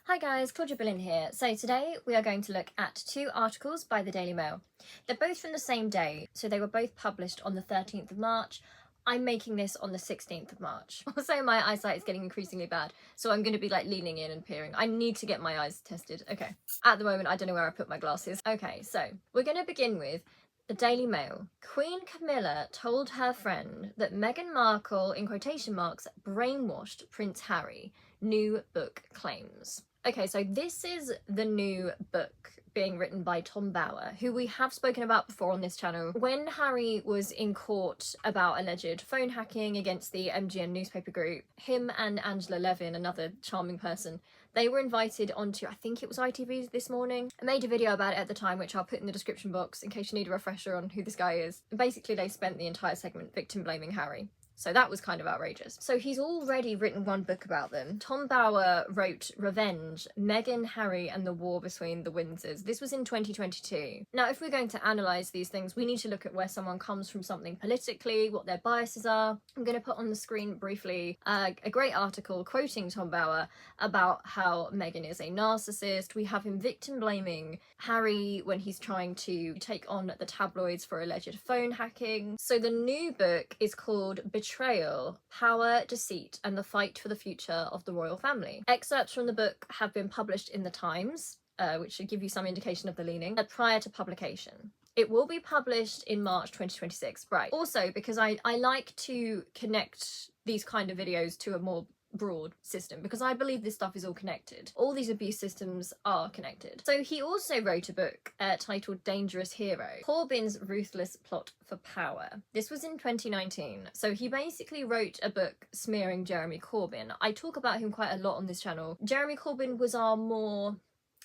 Hi guys, Claudia Boleyn here. So today we are going to look at two articles by the Daily Mail. They're both from the same day, so they were both published on the 13th of March. I'm making this on the 16th of March. Also, my eyesight is getting increasingly bad, so I'm going to be like leaning in and peering. I need to get my eyes tested. Okay. At the moment, I don't know where I put my glasses. Okay, so we're going to begin with the Daily Mail. Queen Camilla told her friend that Meghan Markle, in quotation marks, brainwashed Prince Harry. New book claims. Okay, so this is the new book being written by Tom Bower, who we have spoken about before on this channel. When Harry was in court about alleged phone hacking against the MGN newspaper group, him and Angela Levin, another charming person, they were invited onto, I think it was ITV This Morning. I made a video about it at the time, which I'll put in the description box in case you need a refresher on who this guy is. Basically, they spent the entire segment victim blaming Harry. So that was kind of outrageous. So he's already written one book about them. Tom Bower wrote Revenge, Meghan, Harry and the War Between the Windsors. This was in 2022. Now, if we're going to analyse these things, we need to look at where someone comes from something politically, what their biases are. I'm going to put on the screen briefly a great article quoting Tom Bower about how Meghan is a narcissist. We have him victim blaming Harry when he's trying to take on the tabloids for alleged phone hacking. So the new book is called Betrayal, Power, Deceit and the Fight for the Future of the Royal Family. Excerpts from the book have been published in the Times, which should give you some indication of the leaning, prior to publication. It will be published in March 2026, right. Also, because I like to connect these kind of videos to a more broad system, because I believe this stuff is all connected. All these abuse systems are connected. So he also wrote a book titled Dangerous Hero, Corbyn's Ruthless Plot for Power. This was in 2019. So he basically wrote a book smearing Jeremy Corbyn. I talk about him quite a lot on this channel. Jeremy Corbyn was our more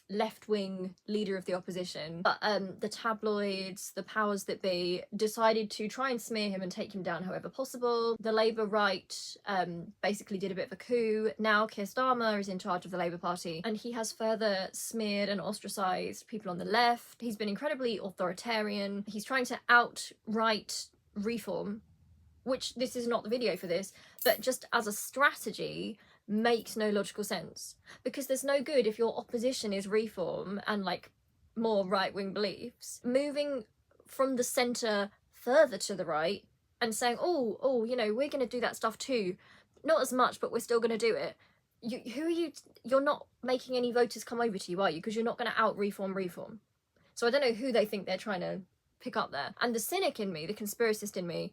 left-wing leader of the opposition, but the tabloids, the powers that be, decided to try and smear him and take him down however possible. The Labour right basically did a bit of a coup. Now Keir Starmer is in charge of the Labour Party, and he has further smeared and ostracised people on the left. He's been incredibly authoritarian. He's trying to outright reform, which this is not the video for this, but just as a strategy makes no logical sense, because there's no good if your opposition is reform and like more right-wing beliefs, moving from the centre further to the right and saying, oh, you know, we're going to do that stuff too, not as much, but we're still going to do it. Who are you? You're not making any voters come over to you, are you? Because you're not going to out-reform. So I don't know who they think they're trying to pick up there. And the cynic in me, the conspiracist in me,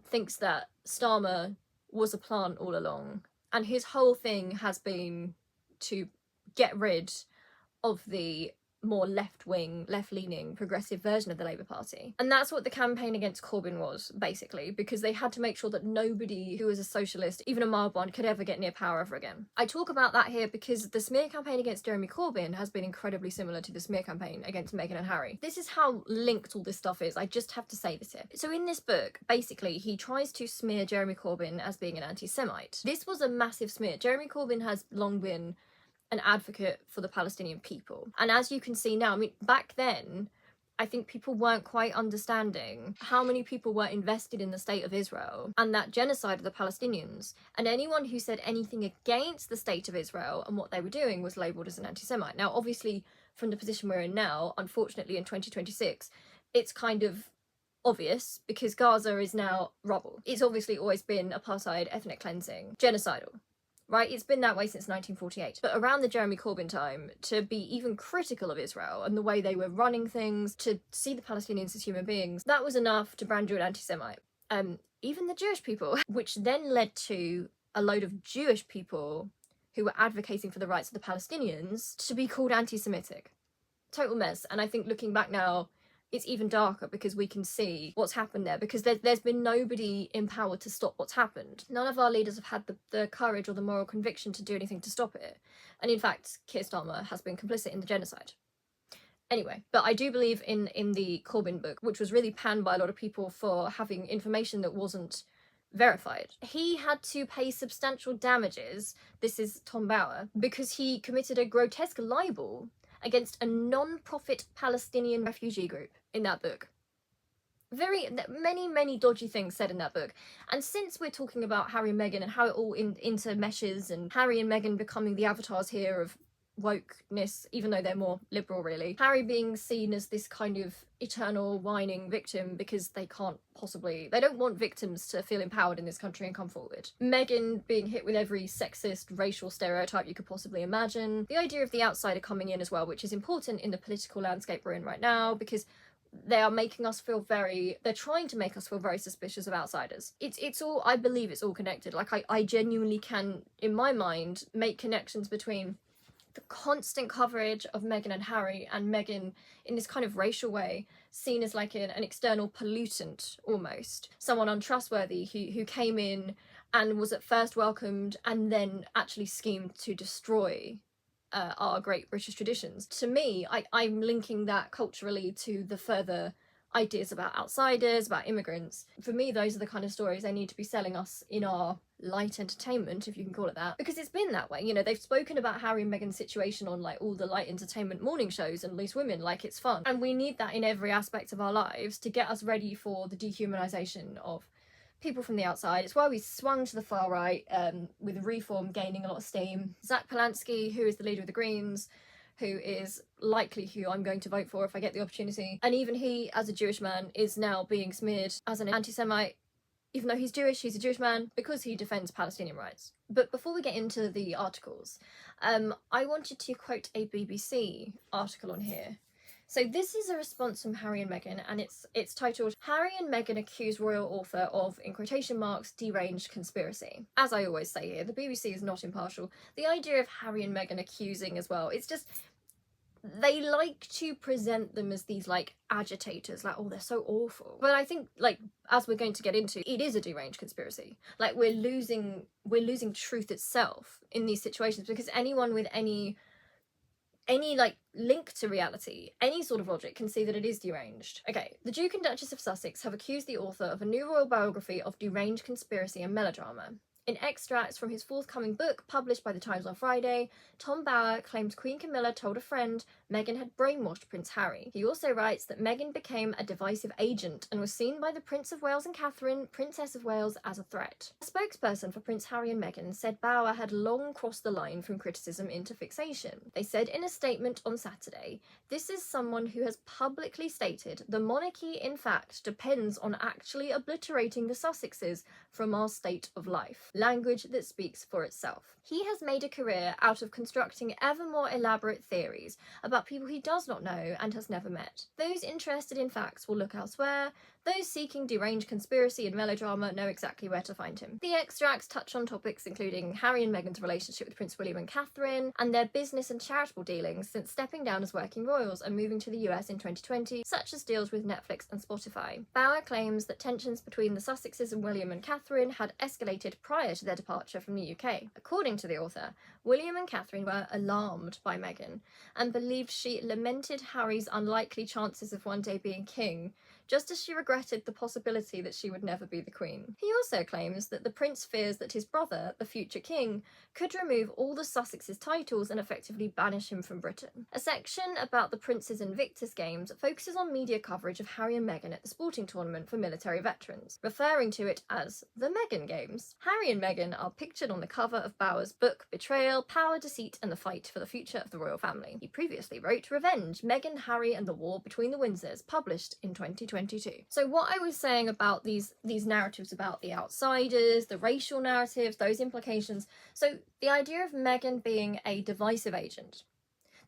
thinks that Starmer was a plant all along. And his whole thing has been to get rid of the more left-wing, left-leaning, progressive version of the Labour Party. And that's what the campaign against Corbyn was, basically, because they had to make sure that nobody who was a socialist, even a mild one, could ever get near power ever again. I talk about that here because the smear campaign against Jeremy Corbyn has been incredibly similar to the smear campaign against Meghan and Harry. This is how linked all this stuff is. I just have to say this here. So in this book, basically, he tries to smear Jeremy Corbyn as being an anti-Semite. This was a massive smear. Jeremy Corbyn has long been an advocate for the Palestinian people. And as you can see now, I mean, back then, I think people weren't quite understanding how many people were invested in the state of Israel and that genocide of the Palestinians. And anyone who said anything against the state of Israel and what they were doing was labelled as an anti-Semite. Now, obviously, from the position we're in now, unfortunately in 2026, it's kind of obvious because Gaza is now rubble. It's obviously always been apartheid, ethnic cleansing, genocidal. Right, it's been that way since 1948. But around the Jeremy Corbyn time, to be even critical of Israel and the way they were running things, to see the Palestinians as human beings, that was enough to brand you an anti-Semite. Even the Jewish people, which then led to a load of Jewish people who were advocating for the rights of the Palestinians to be called anti-Semitic. Total mess. And I think looking back now, it's even darker because we can see what's happened there, because there's been nobody in power to stop what's happened. None of our leaders have had the courage or the moral conviction to do anything to stop it. And in fact, Keir Starmer has been complicit in the genocide. Anyway, but I do believe in the Corbyn book, which was really panned by a lot of people for having information that wasn't verified. He had to pay substantial damages, this is Tom Bower, because he committed a grotesque libel against a non-profit Palestinian refugee group in that book. Many dodgy things said in that book. And since we're talking about Harry and Meghan and how it all intermeshes, and Harry and Meghan becoming the avatars here of wokeness, even though they're more liberal really. Harry being seen as this kind of eternal whining victim because they don't want victims to feel empowered in this country and come forward. Meghan being hit with every sexist racial stereotype you could possibly imagine. The idea of the outsider coming in as well, which is important in the political landscape we're in right now, because they're trying to make us feel very suspicious of outsiders. It's all, I believe it's all connected. Like I genuinely can, in my mind, make connections between the constant coverage of Meghan and Harry, and Meghan in this kind of racial way, seen as like an external pollutant almost. Someone untrustworthy who came in and was at first welcomed and then actually schemed to destroy our great British traditions. To me, I'm linking that culturally to the further ideas about outsiders, about immigrants. For me, those are the kind of stories they need to be selling us in our light entertainment, if you can call it that, because it's been that way. You know, they've spoken about Harry and Meghan's situation on like all the light entertainment morning shows and Loose Women like it's fun, and we need that in every aspect of our lives to get us ready for the dehumanization of people from the outside. It's why we swung to the far right, with Reform gaining a lot of steam. Zach Polanski, who is the leader of the Greens, who is likely who I'm going to vote for if I get the opportunity, and even he, as a Jewish man, is now being smeared as an anti-Semite. Even though he's Jewish, he's a Jewish man because he defends Palestinian rights. But before we get into the articles, I wanted to quote a BBC article on here. So this is a response from Harry and Meghan, and it's titled, "Harry and Meghan accuse royal author of, in quotation marks, deranged conspiracy." As I always say here, the BBC is not impartial. The idea of Harry and Meghan accusing as well, it's just, they like to present them as these like agitators, like, oh, they're so awful. But I think, like, as we're going to get into, it is a deranged conspiracy. Like, we're losing truth itself in these situations, because anyone with any like link to reality, any sort of logic, can see that it is deranged. Okay, the Duke and Duchess of Sussex have accused the author of a new royal biography of deranged conspiracy and melodrama. In extracts from his forthcoming book, published by The Times on Friday, Tom Bower claims Queen Camilla told a friend Meghan had brainwashed Prince Harry. He also writes that Meghan became a divisive agent and was seen by the Prince of Wales and Catherine, Princess of Wales, as a threat. A spokesperson for Prince Harry and Meghan said Bower had long crossed the line from criticism into fixation. They said in a statement on Saturday, "This is someone who has publicly stated the monarchy, in fact, depends on actually obliterating the Sussexes from our state of life. Language that speaks for itself. He has made a career out of constructing ever more elaborate theories about people he does not know and has never met. Those interested in facts will look elsewhere. Those seeking deranged conspiracy and melodrama know exactly where to find him." The extracts touch on topics including Harry and Meghan's relationship with Prince William and Catherine, and their business and charitable dealings since stepping down as working royals and moving to the US in 2020, such as deals with Netflix and Spotify. Bower claims that tensions between the Sussexes and William and Catherine had escalated prior to their departure from the UK. According to the author, William and Catherine were alarmed by Meghan and believed she lamented Harry's unlikely chances of one day being king, just as she regretted the possibility that she would never be the Queen. He also claims that the Prince fears that his brother, the future king, could remove all the Sussexes' titles and effectively banish him from Britain. A section about the Prince's Invictus Games focuses on media coverage of Harry and Meghan at the sporting tournament for military veterans, referring to it as the Meghan Games. Harry and Meghan are pictured on the cover of Bower's book Betrayal, Power, Deceit and the Fight for the Future of the Royal Family. He previously wrote Revenge, Meghan, Harry and the War Between the Windsors, published in 2022. So what I was saying about these narratives about the outsiders, the racial narratives, those implications. So the idea of Meghan being a divisive agent,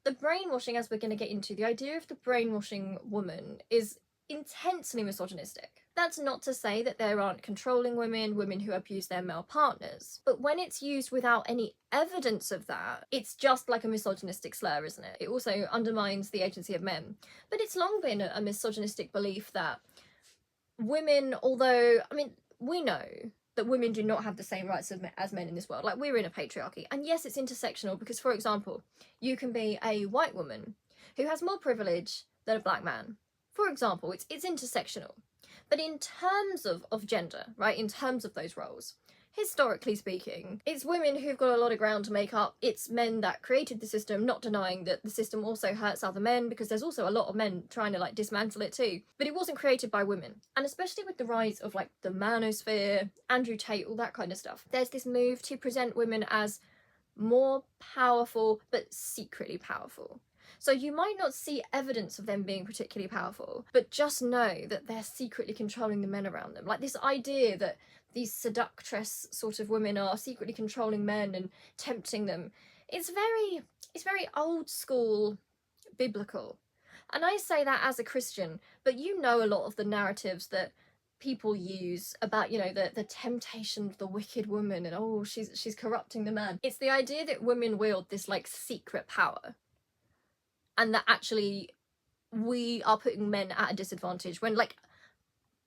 the brainwashing, as we're going to get into, the idea of the brainwashing woman is intensely misogynistic. That's not to say that there aren't controlling women who abuse their male partners, but when it's used without any evidence of that, it's just like a misogynistic slur, isn't it? It also undermines the agency of men. But it's long been a misogynistic belief that women, although, I mean, we know that women do not have the same rights as men in this world. Like, we're in a patriarchy. And yes, it's intersectional because, for example, you can be a white woman who has more privilege than a black man. For example, it's intersectional. But in terms of gender, right, in terms of those roles, historically speaking, it's women who've got a lot of ground to make up. It's men that created the system, not denying that the system also hurts other men, because there's also a lot of men trying to like dismantle it too. But it wasn't created by women. And especially with the rise of like the manosphere, Andrew Tate, all that kind of stuff, there's this move to present women as more powerful, but secretly powerful. So you might not see evidence of them being particularly powerful, but just know that they're secretly controlling the men around them. Like this idea that these seductress sort of women are secretly controlling men and tempting them. It's very old school biblical. And I say that as a Christian, but you know a lot of the narratives that people use about, you know, the temptation of the wicked woman and oh, she's corrupting the man. It's the idea that women wield this like secret power, and that actually we are putting men at a disadvantage when, like,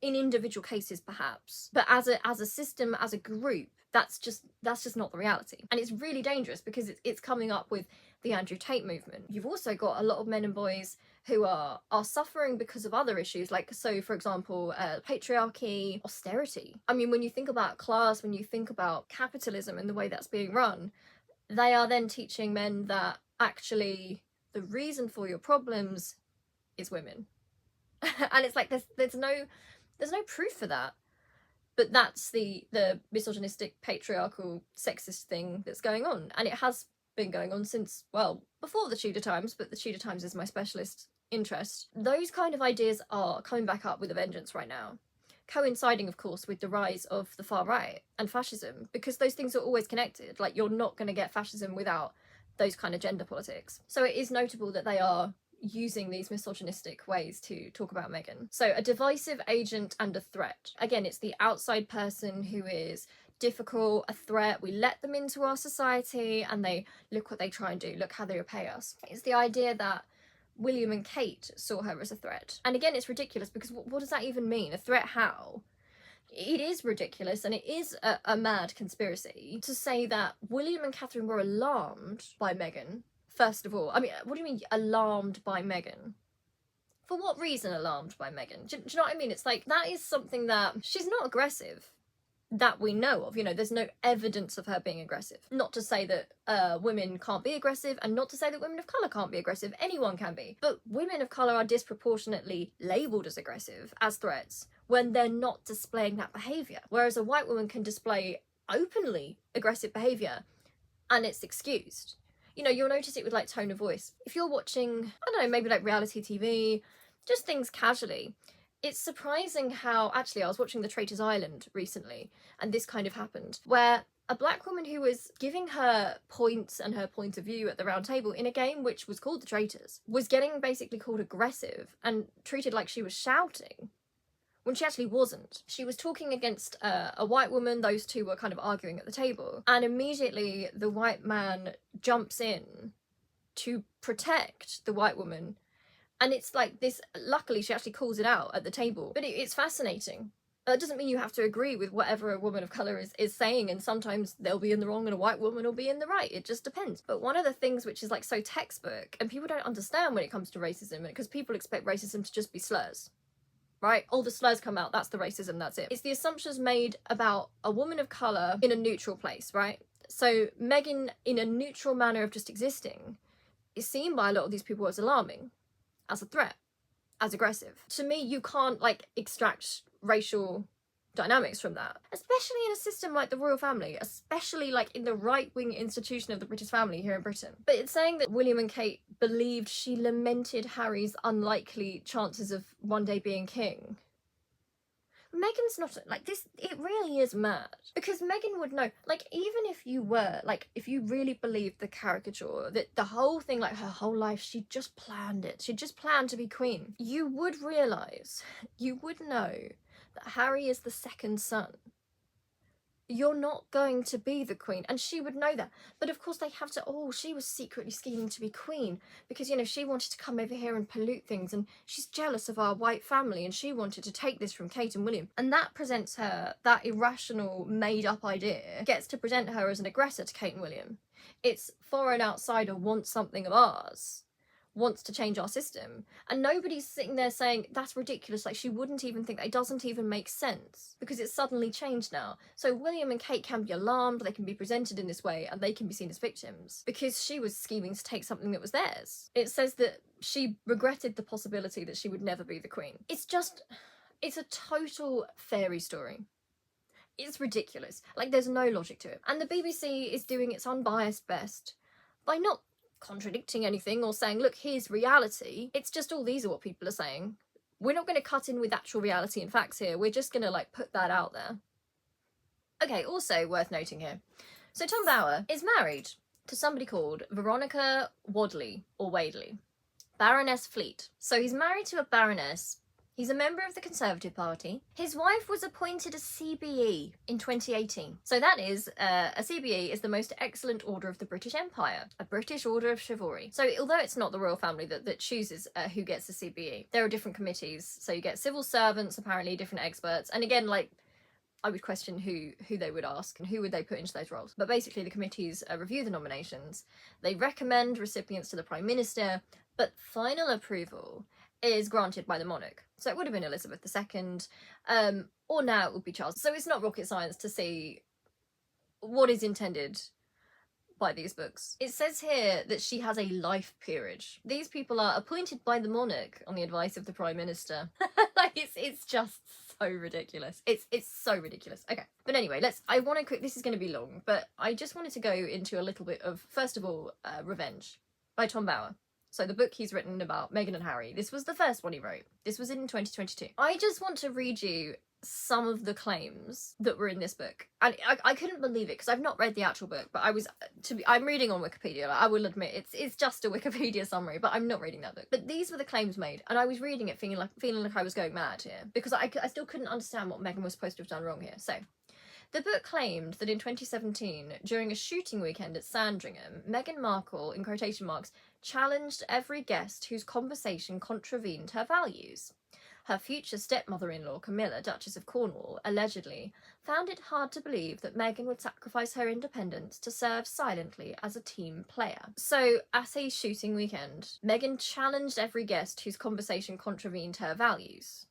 in individual cases perhaps, but as a system, as a group, that's just not the reality. And it's really dangerous because it's coming up with the Andrew Tate movement. You've also got a lot of men and boys who are suffering because of other issues, like, so for example, patriarchy, austerity. I mean, when you think about class, when you think about capitalism and the way that's being run, they are then teaching men that actually the reason for your problems is women. And it's like there's no proof for that, but that's the misogynistic, patriarchal, sexist thing that's going on, and it has been going on since, well, before the Tudor times, but the Tudor times is my specialist interest. Those kind of ideas are coming back up with a vengeance right now, coinciding of course with the rise of the far right and fascism, because those things are always connected. Like, you're not going to get fascism without those kind of gender politics. So it is notable that they are using these misogynistic ways to talk about Meghan. So a divisive agent and a threat. Again, it's the outside person who is difficult, a threat. We let them into our society and they look what they try and do, look how they repay us. It's the idea that William and Kate saw her as a threat. And again, it's ridiculous because what does that even mean? A threat how? It is ridiculous, and it is a mad conspiracy to say that William and Catherine were alarmed by Meghan. First of all, I mean, what do you mean alarmed by Meghan? For what reason alarmed by Meghan? Do you know what I mean? It's like, that is something that she's not aggressive that we know of. You know, there's no evidence of her being aggressive. Not to say that women can't be aggressive, and not to say that women of colour can't be aggressive. Anyone can be. But women of colour are disproportionately labelled as aggressive, as threats, when they're not displaying that behaviour. Whereas a white woman can display openly aggressive behaviour and it's excused. You know, you'll notice it with like tone of voice. If you're watching, I don't know, maybe like reality TV, just things casually, it's surprising how, actually, I was watching The Traitors' Island recently, and this kind of happened, where a black woman who was giving her points and her point of view at the round table in a game which was called The Traitors, was getting basically called aggressive and treated like she was shouting, when she actually wasn't. She was talking against a white woman. Those two were kind of arguing at the table, and immediately the white man jumps in to protect the white woman. And it's like this, luckily she actually calls it out at the table. But it's fascinating. It doesn't mean you have to agree with whatever a woman of colour is saying, and sometimes they'll be in the wrong and a white woman will be in the right. It just depends. But one of the things which is like so textbook, and people don't understand when it comes to racism, because people expect racism to just be slurs. Right? All the slurs come out, that's the racism, that's it. It's the assumptions made about a woman of colour in a neutral place, right? So Meghan, in a neutral manner of just existing, is seen by a lot of these people as alarming, as a threat, as aggressive. To me, you can't like extract racial dynamics from that, especially in a system like the royal family, especially like in the right-wing institution of the British family here in Britain. But it's saying that William and Kate believed she lamented Harry's unlikely chances of one day being king. Meghan's not like this. It really is mad, because Meghan would know, like, even if you were like, if you really believed the caricature, that the whole thing, like her whole life, she just planned it, she just planned to be queen, you would realise, you would know that Harry is the second son. You're not going to be the queen, and she would know that. But of course they have to, oh, she was secretly scheming to be queen because, you know, she wanted to come over here and pollute things, and she's jealous of our white family, and she wanted to take this from Kate and William. And that presents her, that irrational, made-up idea gets to present her as an aggressor to Kate and William. It's foreign outsider wants something of ours, wants to change our system, and nobody's sitting there saying that's ridiculous, like she wouldn't even think that, it doesn't even make sense, because it's suddenly changed now. So William and Kate can be alarmed, they can be presented in this way, and they can be seen as victims because she was scheming to take something that was theirs. It says that she regretted the possibility that she would never be the queen. It's a total fairy story. It's ridiculous. Like, there's no logic to it. And the BBC is doing its unbiased best by not contradicting anything or saying, look, here's reality. It's just all these are what people are saying. We're not going to cut in with actual reality and facts here. We're just going to, like, put that out there. Okay, also worth noting here. So Tom Bower is married to somebody called Veronica Wadley, or Wadley. Baroness Fleet. So he's married to a baroness. He's a member of the Conservative Party. His wife was appointed a CBE in 2018. So that is, a CBE is the most excellent order of the British Empire, a British order of chivalry. So although it's not the royal family that chooses who gets a CBE, there are different committees. So you get civil servants, apparently different experts. And again, like, I would question who they would ask and who would they put into those roles. But basically the committees review the nominations. They recommend recipients to the Prime Minister, but final approval is granted by the monarch. So it would have been Elizabeth II, or now it would be Charles. So it's not rocket science to see what is intended by these books. It says here that she has a life peerage. These people are appointed by the monarch on the advice of the Prime Minister. Like, it's just so ridiculous. It's so ridiculous. Okay, but anyway, I want to quick, this is going to be long, but I just wanted to go into a little bit of, first of all, Revenge by Tom Bower. So the book he's written about Meghan and Harry. This was the first one he wrote. This was in 2022. I just want to read you some of the claims that were in this book. And I couldn't believe it because I've not read the actual book, but I'm reading on Wikipedia. Like, I will admit it's just a Wikipedia summary, but I'm not reading that book. But these were the claims made, and I was reading it feeling like I was going mad here because I still couldn't understand what Meghan was supposed to have done wrong here. So the book claimed that in 2017, during a shooting weekend at Sandringham, Meghan Markle, in quotation marks, challenged every guest whose conversation contravened her values. Her future stepmother-in-law, Camilla, Duchess of Cornwall, allegedly found it hard to believe that Meghan would sacrifice her independence to serve silently as a team player. So, at a shooting weekend, Meghan challenged every guest whose conversation contravened her values,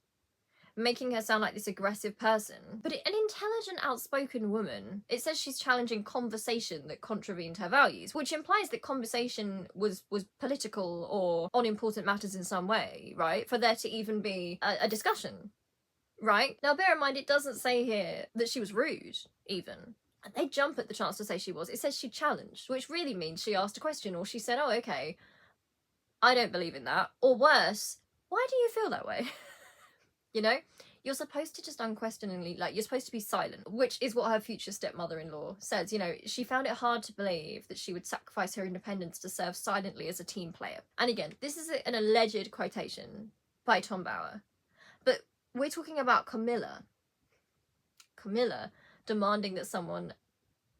making her sound like this aggressive person. But an intelligent, outspoken woman, it says she's challenging conversation that contravened her values, which implies that conversation was political or on important matters in some way, right? For there to even be a discussion, right? Now, bear in mind, it doesn't say here that she was rude, even. And they jump at the chance to say she was. It says she challenged, which really means she asked a question, or she said, oh, okay, I don't believe in that. Or worse, why do you feel that way? You know, you're supposed to just unquestioningly, like, you're supposed to be silent, which is what her future stepmother-in-law says. You know, she found it hard to believe that she would sacrifice her independence to serve silently as a team player. And again, this is an alleged quotation by Tom Bower. But we're talking about Camilla. Camilla demanding that someone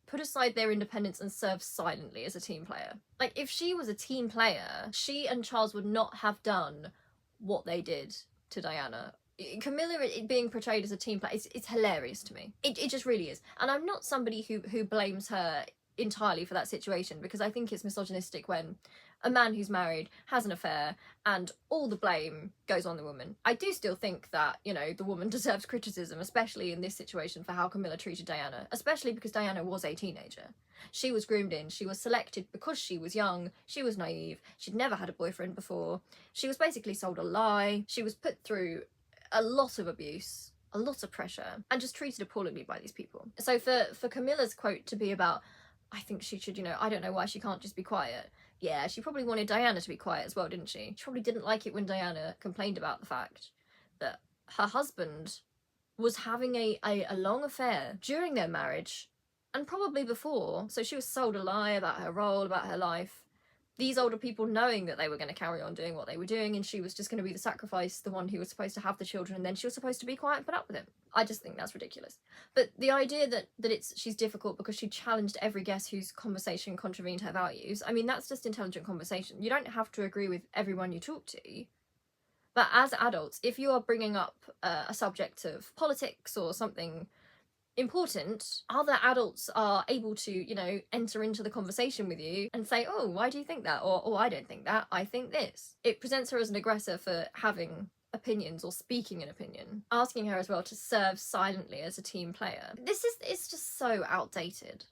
put aside their independence and serve silently as a team player. Like, if she was a team player, she and Charles would not have done what they did to Diana. Camilla being portrayed as a team player, it's hilarious to me. It just really is. And I'm not somebody who blames her entirely for that situation, because I think it's misogynistic when a man who's married has an affair and all the blame goes on the woman. I do still think that, you know, the woman deserves criticism, especially in this situation for how Camilla treated Diana, especially because Diana was a teenager. She was groomed in, she was selected because she was young, she was naive, she'd never had a boyfriend before, she was basically sold a lie, she was put through a lot of abuse, a lot of pressure, and just treated appallingly by these people. So for Camilla's quote to be about, I think she should, you know, I don't know why she can't just be quiet. Yeah, she probably wanted Diana to be quiet as well, didn't she? She probably didn't like it when Diana complained about the fact that her husband was having a long affair during their marriage, and probably before. So she was sold a lie about her role, about her life. These older people knowing that they were going to carry on doing what they were doing, and she was just going to be the sacrifice, the one who was supposed to have the children, and then she was supposed to be quiet and put up with him. I just think that's ridiculous. But the idea that she's difficult because she challenged every guest whose conversation contravened her values, I mean, that's just intelligent conversation. You don't have to agree with everyone you talk to. But as adults, if you are bringing up a subject of politics or something important, other adults are able to, you know, enter into the conversation with you and say, oh, why do you think that? Or, oh, I don't think that, I think this. It presents her as an aggressor for having opinions or speaking an opinion, asking her as well to serve silently as a team player. It's just so outdated.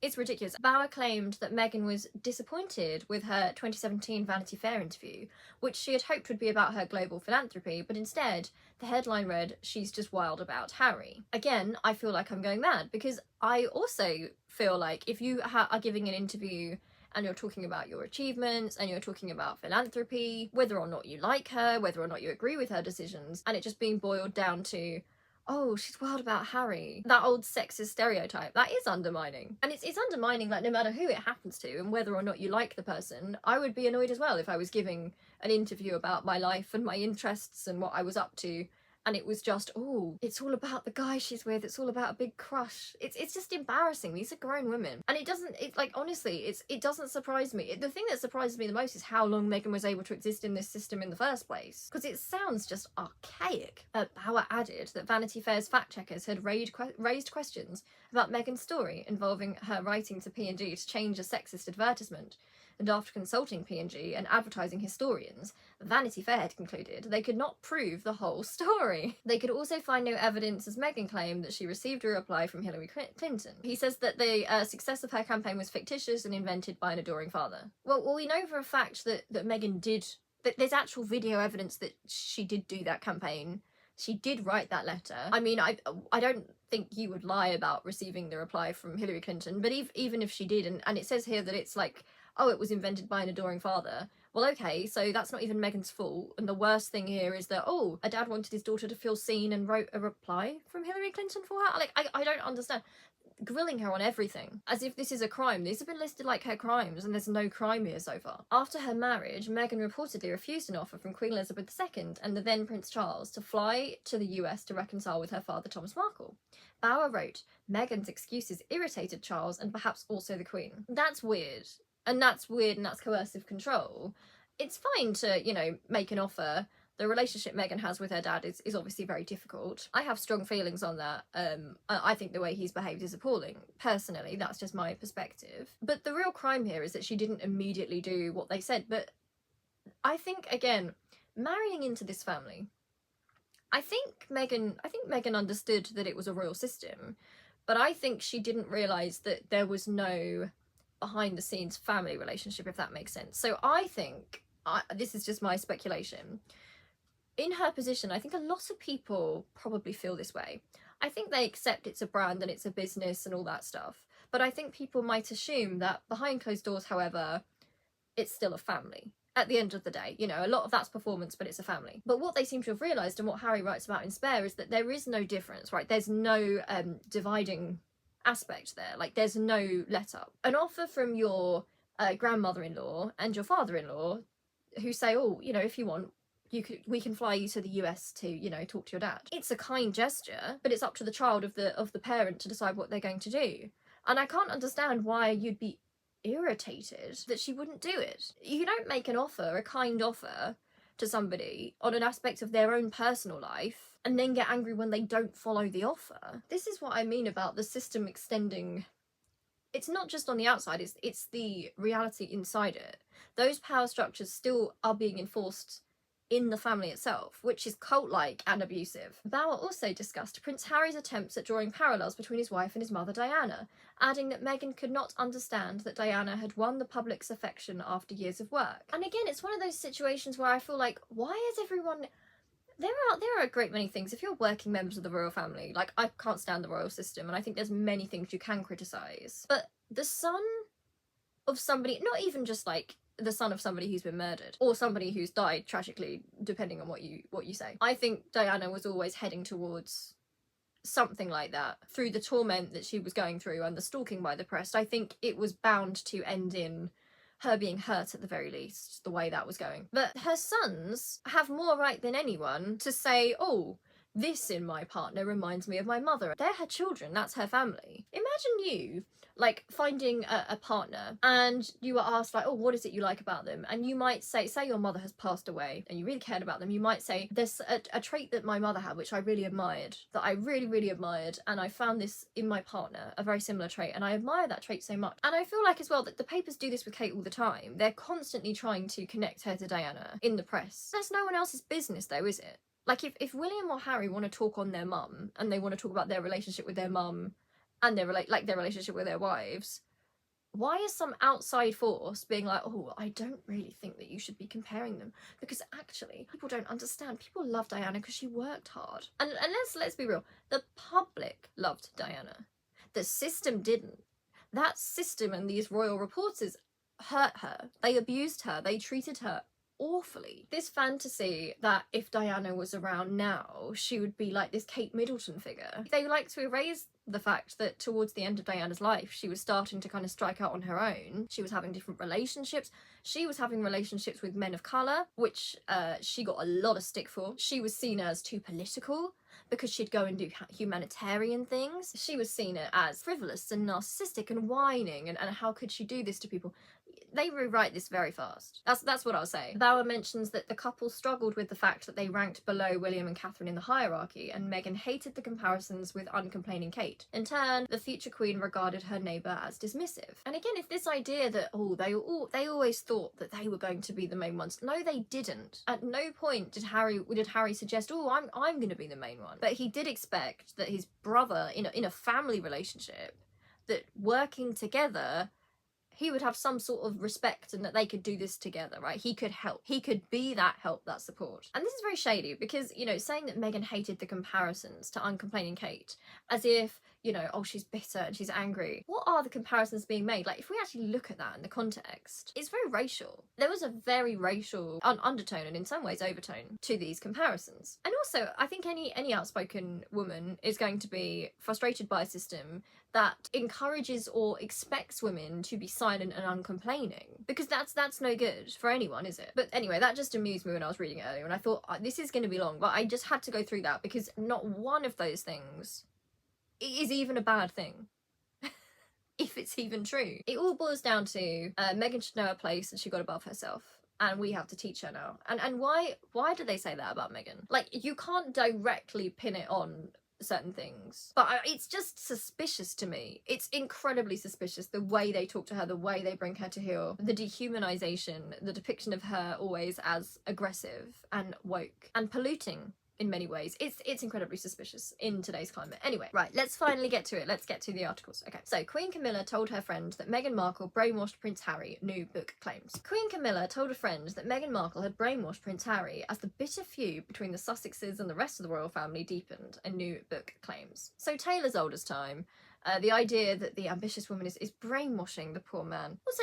It's ridiculous. Bauer claimed that Meghan was disappointed with her 2017 Vanity Fair interview, which she had hoped would be about her global philanthropy, but instead, the headline read, "She's just wild about Harry." Again, I feel like I'm going mad, because I also feel like if you are giving an interview and you're talking about your achievements and you're talking about philanthropy, whether or not you like her, whether or not you agree with her decisions, and it just being boiled down to, oh, she's wild about Harry, that old sexist stereotype, that is undermining. And it's undermining, like, no matter who it happens to and whether or not you like the person. I would be annoyed as well if I was giving an interview about my life and my interests and what I was up to, and it was just, oh, it's all about the guy she's with, it's all about a big crush. It's just embarrassing. These are grown women. And it's like, honestly, it doesn't surprise me. The thing that surprises me the most is how long Meghan was able to exist in this system in the first place, because it sounds just archaic. Bauer added that Vanity Fair's fact-checkers had raised questions about Meghan's story involving her writing to P&G to change a sexist advertisement. And after consulting P&G and advertising historians, Vanity Fair had concluded they could not prove the whole story. They could also find no evidence, as Meghan claimed, that she received a reply from Hillary Clinton. He says that the success of her campaign was fictitious and invented by an adoring father. Well, we know for a fact that Meghan did, that there's actual video evidence that she did do that campaign. She did write that letter. I mean, I don't think you would lie about receiving the reply from Hillary Clinton, but even if she did, and it says here that it's like, oh, it was invented by an adoring father. Well, okay, so that's not even Meghan's fault. And the worst thing here is that, oh, a dad wanted his daughter to feel seen and wrote a reply from Hillary Clinton for her. Like, I don't understand. Grilling her on everything, as if this is a crime. These have been listed like her crimes, and there's no crime here so far. After her marriage, Meghan reportedly refused an offer from Queen Elizabeth II and the then Prince Charles to fly to the US to reconcile with her father, Thomas Markle. Bauer wrote, Meghan's excuses irritated Charles and perhaps also the Queen. That's weird. And that's weird, and that's coercive control. It's fine to, you know, make an offer. The relationship Meghan has with her dad is obviously very difficult. I have strong feelings on that. I think the way he's behaved is appalling. Personally, that's just my perspective. But the real crime here is that she didn't immediately do what they said. But I think, again, marrying into this family, I think Meghan understood that it was a royal system, but I think she didn't realise that there was no behind the scenes family relationship, if that makes sense. So I think, this is just my speculation, in her position, I think a lot of people probably feel this way. I think they accept it's a brand and it's a business and all that stuff, but I think people might assume that behind closed doors, however, it's still a family. At the end of the day, you know, a lot of that's performance, but it's a family. But what they seem to have realised, and what Harry writes about in Spare, is that there is no difference, right? There's no dividing aspect there. Like, there's no let up. An offer from your grandmother-in-law and your father-in-law who say, oh, you know, if you want, we can fly you to the US to, you know, talk to your dad. It's a kind gesture, but it's up to the child of the parent to decide what they're going to do. And I can't understand why you'd be irritated that she wouldn't do it. You don't make an offer, a kind offer, to somebody on an aspect of their own personal life and then get angry when they don't follow the offer. This is what I mean about the system extending. It's not just on the outside, it's the reality inside it. Those power structures still are being enforced in the family itself, which is cult-like and abusive. Bauer also discussed Prince Harry's attempts at drawing parallels between his wife and his mother Diana, adding that Meghan could not understand that Diana had won the public's affection after years of work. And again, it's one of those situations where I feel like, why is everyone... There are a great many things. If you're working members of the royal family, like, I can't stand the royal system, and I think there's many things you can criticise. But the son of somebody, not even just like the son of somebody who's been murdered or somebody who's died tragically, depending on what you say. I think Diana was always heading towards something like that through the torment that she was going through and the stalking by the press. I think it was bound to end in her being hurt at the very least, the way that was going. But her sons have more right than anyone to say, oh, this in my partner reminds me of my mother. They're her children, that's her family. Imagine you, like, finding a partner and you were asked, like, oh, what is it you like about them? And you might say your mother has passed away and you really cared about them. You might say, there's a trait that my mother had, which I really admired, that I really, really admired, and I found this in my partner, a very similar trait, and I admire that trait so much. And I feel like as well that the papers do this with Kate all the time. They're constantly trying to connect her to Diana in the press. That's no one else's business though, is it? Like, if William or Harry want to talk on their mum and they want to talk about their relationship with their mum and their relationship with their wives, Why is some outside force being like, oh, I don't really think that you should be comparing them, because actually people don't understand. People love Diana because she worked hard. And let's be real, the public loved Diana. The system didn't. That system and these royal reporters hurt her. They abused her. They treated her awfully. This fantasy that if Diana was around now, she would be like this Kate Middleton figure. They like to erase the fact that towards the end of Diana's life, she was starting to kind of strike out on her own. She was having different relationships. She was having relationships with men of colour, which she got a lot of stick for. She was seen as too political because she'd go and do humanitarian things. She was seen as frivolous and narcissistic and whining, and how could she do this to people? They rewrite this very fast. That's what I'll say. Bower mentions that the couple struggled with the fact that they ranked below William and Catherine in the hierarchy, and Meghan hated the comparisons with uncomplaining Kate. In turn, the future queen regarded her neighbour as dismissive. And again, if this idea that, oh, they always thought that they were going to be the main ones. No, they didn't. At no point did Harry suggest, oh, I'm going to be the main one. But he did expect that his brother, in a family relationship, that working together, he would have some sort of respect and that they could do this together, right? He could help. He could be that help, that support. And this is very shady because, you know, saying that Meghan hated the comparisons to uncomplaining Kate, as if, you know, oh, she's bitter and she's angry. What are the comparisons being made? Like, if we actually look at that in the context, it's very racial. There was a very racial undertone and in some ways overtone to these comparisons. And also, I think any outspoken woman is going to be frustrated by a system that encourages or expects women to be silent and uncomplaining, because that's no good for anyone, is it? But anyway, that just amused me when I was reading it earlier, and I thought, this is going to be long, but I just had to go through that because not one of those things is even a bad thing. If it's even true. It all boils down to Meghan should know her place and she got above herself. And we have to teach her now. And why do they say that about Meghan? Like, you can't directly pin it on certain things, but it's just suspicious to me. It's incredibly suspicious, the way they talk to her, the way they bring her to heel, the dehumanization, the depiction of her always as aggressive and woke and polluting in many ways. It's incredibly suspicious in today's climate. Anyway, right, let's finally get to it. Let's get to the articles. Okay, so Queen Camilla told her friend that Meghan Markle brainwashed Prince Harry, new book claims. Queen Camilla told a friend that Meghan Markle had brainwashed Prince Harry as the bitter feud between the Sussexes and the rest of the royal family deepened, a new book claims. So tale as old as time. The idea that the ambitious woman is brainwashing the poor man. Also,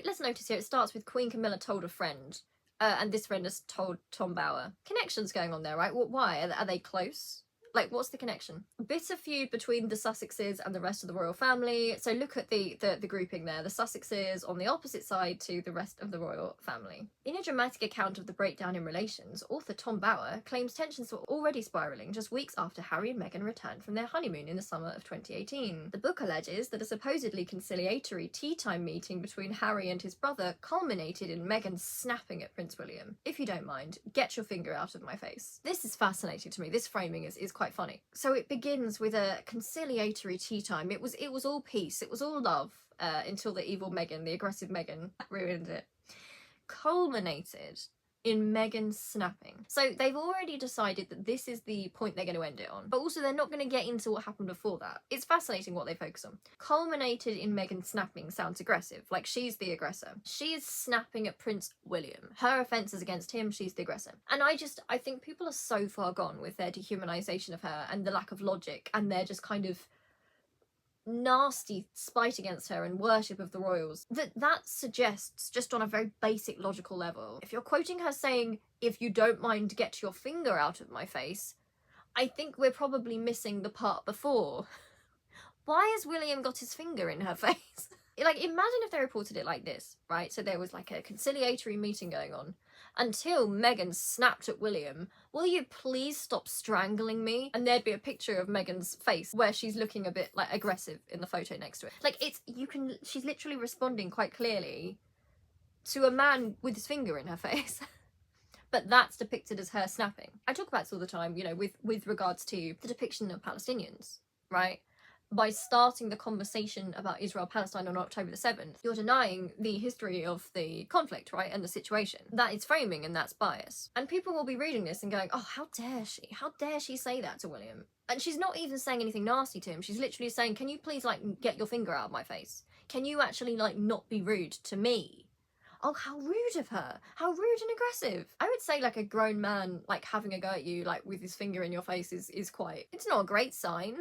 let's notice here, it starts with Queen Camilla told a friend. And this friend has told Tom Bower. Connections going on there, right? Why? Are they close? Like, what's the connection? Bitter feud between the Sussexes and the rest of the royal family. So look at the grouping there. The Sussexes on the opposite side to the rest of the royal family. In a dramatic account of the breakdown in relations, author Tom Bower claims tensions were already spiralling just weeks after Harry and Meghan returned from their honeymoon in the summer of 2018. The book alleges that a supposedly conciliatory tea time meeting between Harry and his brother culminated in Meghan snapping at Prince William. If you don't mind, get your finger out of my face. This is fascinating to me. This framing is quite funny. So it begins with a conciliatory tea time. It was all peace. It was all love until the evil Meghan, the aggressive Meghan, ruined it. Culminated in Meghan snapping. So they've already decided that this is the point they're going to end it on. But also they're not going to get into what happened before that. It's fascinating what they focus on. Culminated in Meghan snapping sounds aggressive, like she's the aggressor. She is snapping at Prince William. Her offence is against him, she's the aggressor. And I think people are so far gone with their dehumanisation of her and the lack of logic and their just kind of nasty spite against her and worship of the royals that suggests, just on a very basic logical level, if you're quoting her saying, if you don't mind, get your finger out of my face, I think we're probably missing the part before. Why has William got his finger in her face? Like, imagine if they reported it like this, right? So there was like a conciliatory meeting going on until Meghan snapped at William. Will you please stop strangling me? And there'd be a picture of Meghan's face where she's looking a bit like aggressive in the photo next to it. Like, she's literally responding quite clearly to a man with his finger in her face. But that's depicted as her snapping. I talk about this all the time, you know, with regards to the depiction of Palestinians, right? By starting the conversation about Israel-Palestine on October the 7th, you're denying the history of the conflict, right, and the situation. That is framing and that's bias. And people will be reading this and going, oh, how dare she? How dare she say that to William? And she's not even saying anything nasty to him. She's literally saying, can you please, like, get your finger out of my face? Can you actually, like, not be rude to me? Oh, how rude of her. How rude and aggressive. I would say, like, a grown man, like, having a go at you, like, with his finger in your face is quite... It's not a great sign.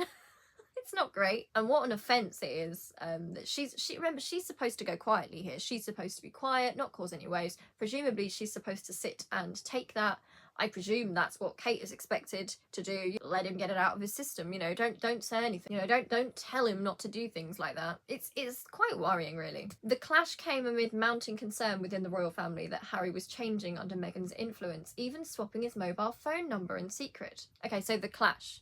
It's not great. And what an offence it is, that remember, she's supposed to go quietly here. She's supposed to be quiet, not cause any waves. Presumably she's supposed to sit and take that. I presume that's what Kate is expected to do. Let him get it out of his system, you know, don't say anything, you know, don't tell him not to do things like that. It's quite worrying, really. The clash came amid mounting concern within the royal family that Harry was changing under Meghan's influence, even swapping his mobile phone number in secret. Okay, so the clash.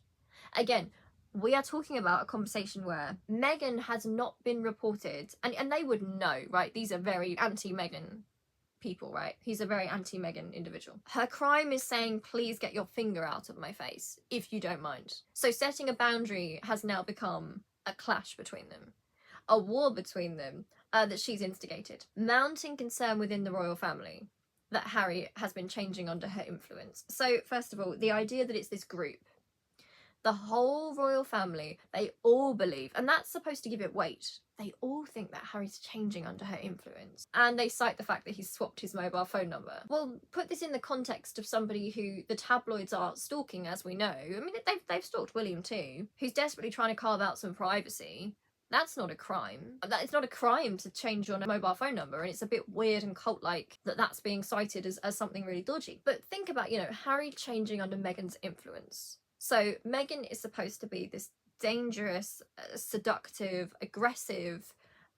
Again, we are talking about a conversation where Meghan has not been reported, and they would know, right? These are very anti-Meghan people, right? He's a very anti-Meghan individual. Her crime is saying, please get your finger out of my face, if you don't mind. So setting a boundary has now become a clash between them. A war between them that she's instigated. Mounting concern within the royal family that Harry has been changing under her influence. So first of all, the idea that it's this group, the whole royal family, they all believe, and that's supposed to give it weight, they all think that Harry's changing under her influence. And they cite the fact that he's swapped his mobile phone number. Well, put this in the context of somebody who the tabloids are stalking, as we know. I mean, they've stalked William too, who's desperately trying to carve out some privacy. That's not a crime. It's not a crime to change your mobile phone number, and it's a bit weird and cult-like that that's being cited as something really dodgy. But think about, you know, Harry changing under Meghan's influence. So Meghan is supposed to be this dangerous, seductive, aggressive,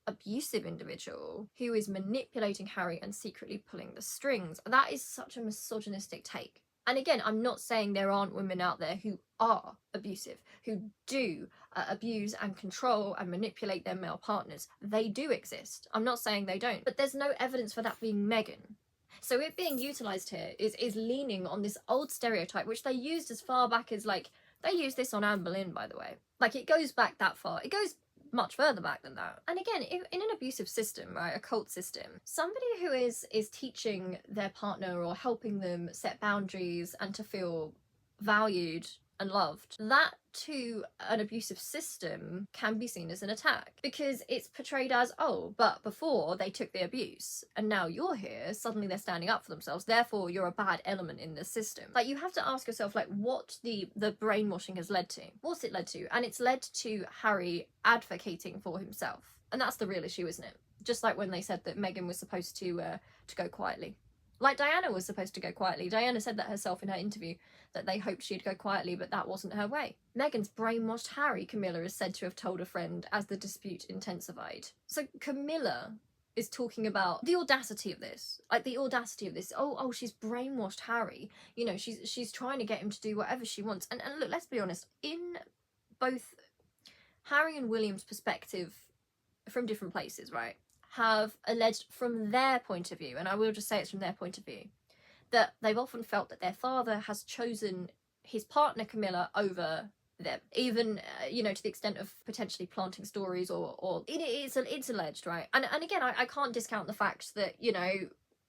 abusive individual who is manipulating Harry and secretly pulling the strings. That is such a misogynistic take. And again, I'm not saying there aren't women out there who are abusive, who do abuse and control and manipulate their male partners. They do exist. I'm not saying they don't. But there's no evidence for that being Meghan. So it being utilised here is leaning on this old stereotype, which they used as far back as, like, they used this on Anne Boleyn, by the way. Like, it goes back that far. It goes much further back than that. And again, in an abusive system, right, a cult system, somebody who is teaching their partner or helping them set boundaries and to feel valued and loved, that to an abusive system can be seen as an attack, because it's portrayed as, oh, but before they took the abuse and now you're here, suddenly they're standing up for themselves, therefore you're a bad element in the system. Like, you have to ask yourself, like, what the brainwashing has led to. What's it led to? And it's led to Harry advocating for himself, and that's the real issue, isn't it? Just like when they said that Meghan was supposed to go quietly. Like Diana was supposed to go quietly. Diana said that herself in her interview, that they hoped she'd go quietly, but that wasn't her way. Meghan's brainwashed Harry, Camilla is said to have told a friend as the dispute intensified. So Camilla is talking about the audacity of this. Like, the audacity of this. Oh, she's brainwashed Harry. You know, she's trying to get him to do whatever she wants. And look, let's be honest, in both Harry and William's perspective, from different places, right, have alleged from their point of view, and I will just say it's from their point of view, that they've often felt that their father has chosen his partner Camilla over them, even you know, to the extent of potentially planting stories or it's alleged, right? And again, I can't discount the fact that, you know,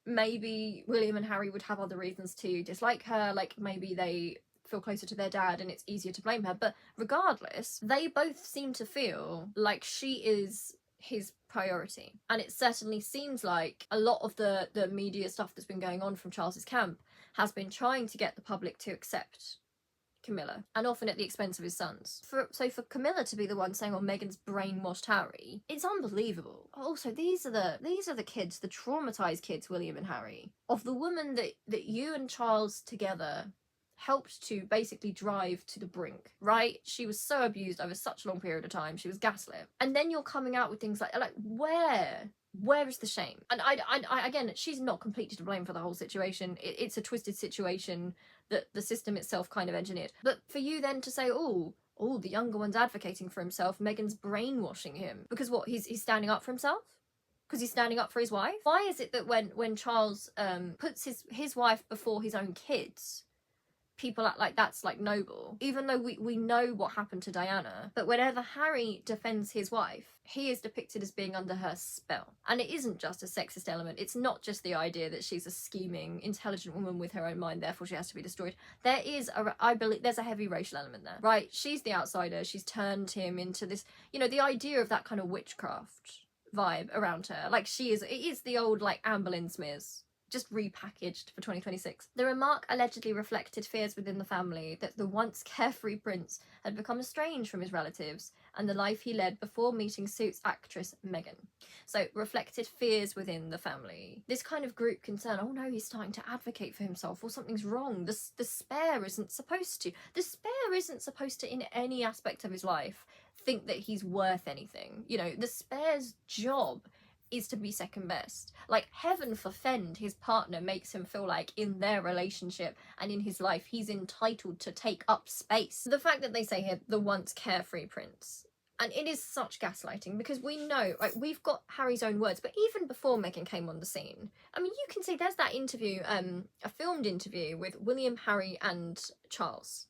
maybe William and Harry would have other reasons to dislike her, like maybe they feel closer to their dad and it's easier to blame her, but regardless, they both seem to feel like she is his priority. And it certainly seems like a lot of the media stuff that's been going on from Charles's camp has been trying to get the public to accept Camilla, and often at the expense of his sons. So for Camilla to be the one saying, "Oh, Meghan's brainwashed Harry," it's unbelievable. Also, these are the kids, the traumatized kids, William and Harry, of the woman that you and Charles together helped to basically drive to the brink, right? She was so abused over such a long period of time. She was gaslit. And then you're coming out with things like where is the shame? And I again, she's not completely to blame for the whole situation. It's a twisted situation that the system itself kind of engineered. But for you then to say, oh, the younger one's advocating for himself, Meghan's brainwashing him. Because what, he's standing up for himself? Because he's standing up for his wife? Why is it that when Charles puts his wife before his own kids, people act like that's like noble, even though we know what happened to Diana? But whenever Harry defends his wife, he is depicted as being under her spell. And it isn't just a sexist element. It's not just the idea that she's a scheming, intelligent woman with her own mind, therefore she has to be destroyed. There is I believe there's a heavy racial element there, right? She's the outsider. She's turned him into this, you know, the idea of that kind of witchcraft. vibe around her. Like, it is the old, like, Anne Boleyn smears, just repackaged for 2026. The remark allegedly reflected fears within the family that the once carefree prince had become estranged from his relatives and the life he led before meeting Suits actress Meghan. So, reflected fears within the family. This kind of group concern, oh no, he's starting to advocate for himself, or something's wrong. The spare isn't supposed to. The spare isn't supposed to, in any aspect of his life, think that he's worth anything. You know, the spare's job is to be second best. Like, heaven forfend his partner makes him feel like in their relationship and in his life he's entitled to take up space. The fact that they say here, the once carefree prince, and it is such gaslighting, because we know, like, we've got Harry's own words, but even before Meghan came on the scene, I mean, you can see there's that interview, a filmed interview with William, Harry and Charles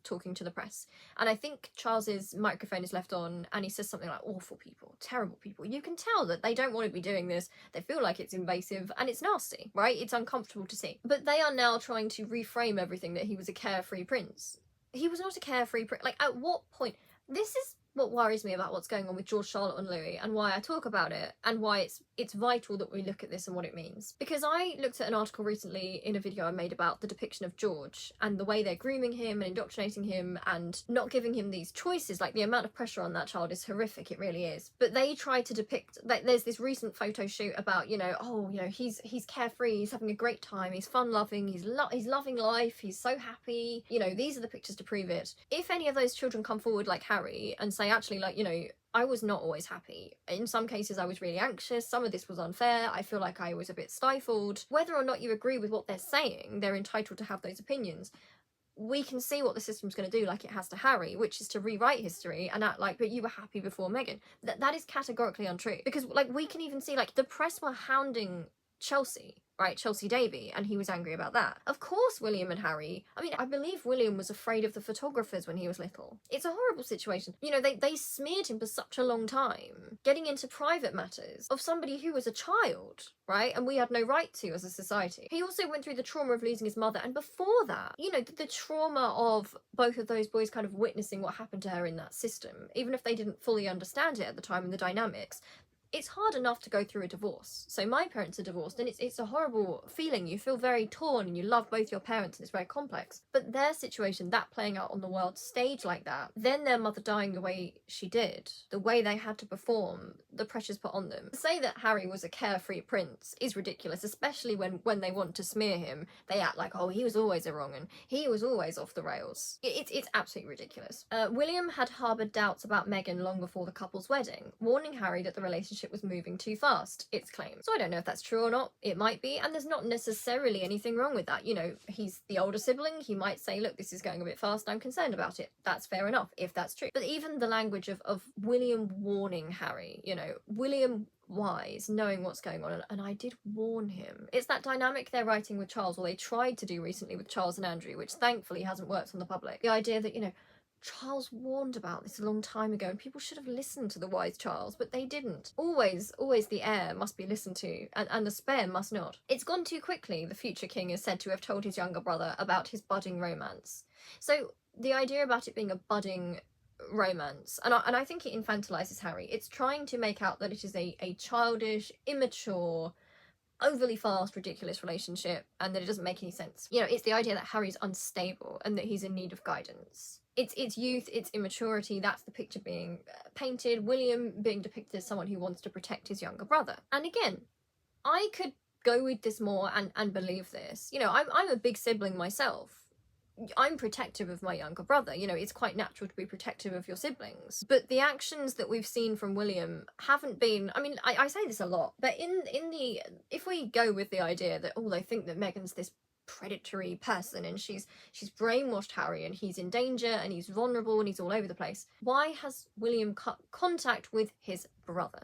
talking to the press, and I think Charles's microphone is left on and he says something like awful people, terrible people. You can tell that they don't want to be doing this, they feel like it's invasive and it's nasty, right? It's uncomfortable to see. But they are now trying to reframe everything that he was a carefree prince. He was not a carefree prince. Like, at what point? This is what worries me about what's going on with George, Charlotte and Louis, and why I talk about it, and why it's vital that we look at this and what it means. Because I looked at an article recently in a video I made about the depiction of George and the way they're grooming him and indoctrinating him and not giving him these choices. Like, the amount of pressure on that child is horrific, it really is. But they try to depict, like, there's this recent photo shoot about, you know, oh, you know, he's carefree, he's having a great time, he's fun-loving, he's loving life, he's so happy. You know, these are the pictures to prove it. If any of those children come forward like Harry and say, actually, like, you know, I was not always happy. In some cases I was really anxious, some of this was unfair, I feel like I was a bit stifled. Whether or not you agree with what they're saying, they're entitled to have those opinions. We can see what the system's going to do, like it has to Harry, which is to rewrite history and act like, but you were happy before Meghan. That is categorically untrue. Because, like, we can even see, like, the press were hounding Chelsea, right, Chelsea Davy, and he was angry about that. Of course William and Harry, I mean, I believe William was afraid of the photographers when he was little. It's a horrible situation. You know, they smeared him for such a long time, getting into private matters of somebody who was a child, right, and we had no right to as a society. He also went through the trauma of losing his mother, and before that, you know, the trauma of both of those boys kind of witnessing what happened to her in that system, even if they didn't fully understand it at the time and the dynamics. It's hard enough to go through a divorce. So my parents are divorced, and it's a horrible feeling. You feel very torn and you love both your parents and it's very complex. But their situation, that playing out on the world stage like that, then their mother dying the way she did, the way they had to perform, the pressures put on them. To say that Harry was a carefree prince is ridiculous, especially when they want to smear him. They act like, oh, he was always a wrong un, he was always off the rails. It's absolutely ridiculous. William had harboured doubts about Meghan long before the couple's wedding, warning Harry that the relationship was moving too fast, it's claimed. So I don't know if that's true or not. It might be, and there's not necessarily anything wrong with that. You know, he's the older sibling, he might say, look, this is going a bit fast, I'm concerned about it. That's fair enough, if that's true. But even the language of William warning Harry, you know, William wise, knowing what's going on, and I did warn him. It's that dynamic they're writing with Charles, or they tried to do recently with Charles and Andrew, which thankfully hasn't worked on the public. The idea that, you know, Charles warned about this a long time ago and people should have listened to the wise Charles, but they didn't. Always the heir must be listened to, and the spare must not. It's gone too quickly, the future king is said to have told his younger brother about his budding romance. So the idea about it being a budding romance, and I think it infantilizes Harry. It's trying to make out that it is a childish, immature, overly fast, ridiculous relationship, and that it doesn't make any sense. You know, it's the idea that Harry's unstable and that he's in need of guidance. It's youth, it's immaturity, that's the picture being painted. William being depicted as someone who wants to protect his younger brother. And again, I could go with this more and believe this. You know, I'm a big sibling myself. I'm protective of my younger brother. You know, it's quite natural to be protective of your siblings. But the actions that we've seen from William haven't been, I mean, I say this a lot, but if we go with the idea that, oh, they think that Meghan's this predatory person and she's brainwashed Harry and he's in danger and he's vulnerable and he's all over the place, why has William cut contact with his brother?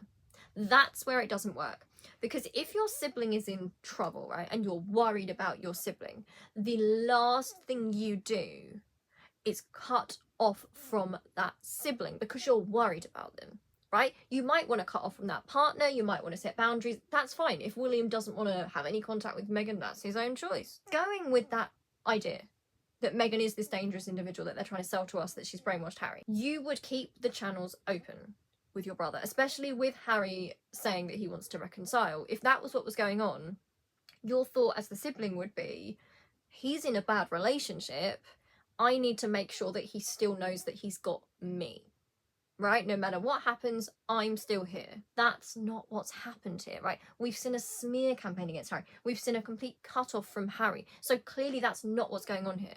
That's where it doesn't work. Because if your sibling is in trouble, right, and you're worried about your sibling, the last thing you do is cut off from that sibling because you're worried about them, right? You might want to cut off from that partner, you might want to set boundaries, that's fine. If William doesn't want to have any contact with Meghan, that's his own choice. Going with that idea that Meghan is this dangerous individual that they're trying to sell to us, that she's brainwashed Harry, you would keep the channels open. with your brother, especially with Harry saying that he wants to reconcile. If that was what was going on, your thought as the sibling would be, he's in a bad relationship, I need to make sure that he still knows that he's got me, right? No matter what happens, I'm still here. That's not what's happened here, right? We've seen a smear campaign against Harry. We've seen a complete cut-off from Harry. So clearly that's not what's going on here.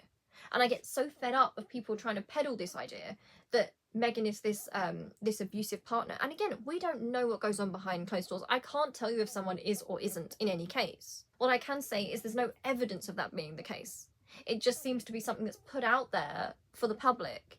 And I get so fed up of people trying to peddle this idea that Meghan is this abusive partner. And again, we don't know what goes on behind closed doors. I can't tell you if someone is or isn't in any case. What I can say is there's no evidence of that being the case. It just seems to be something that's put out there for the public.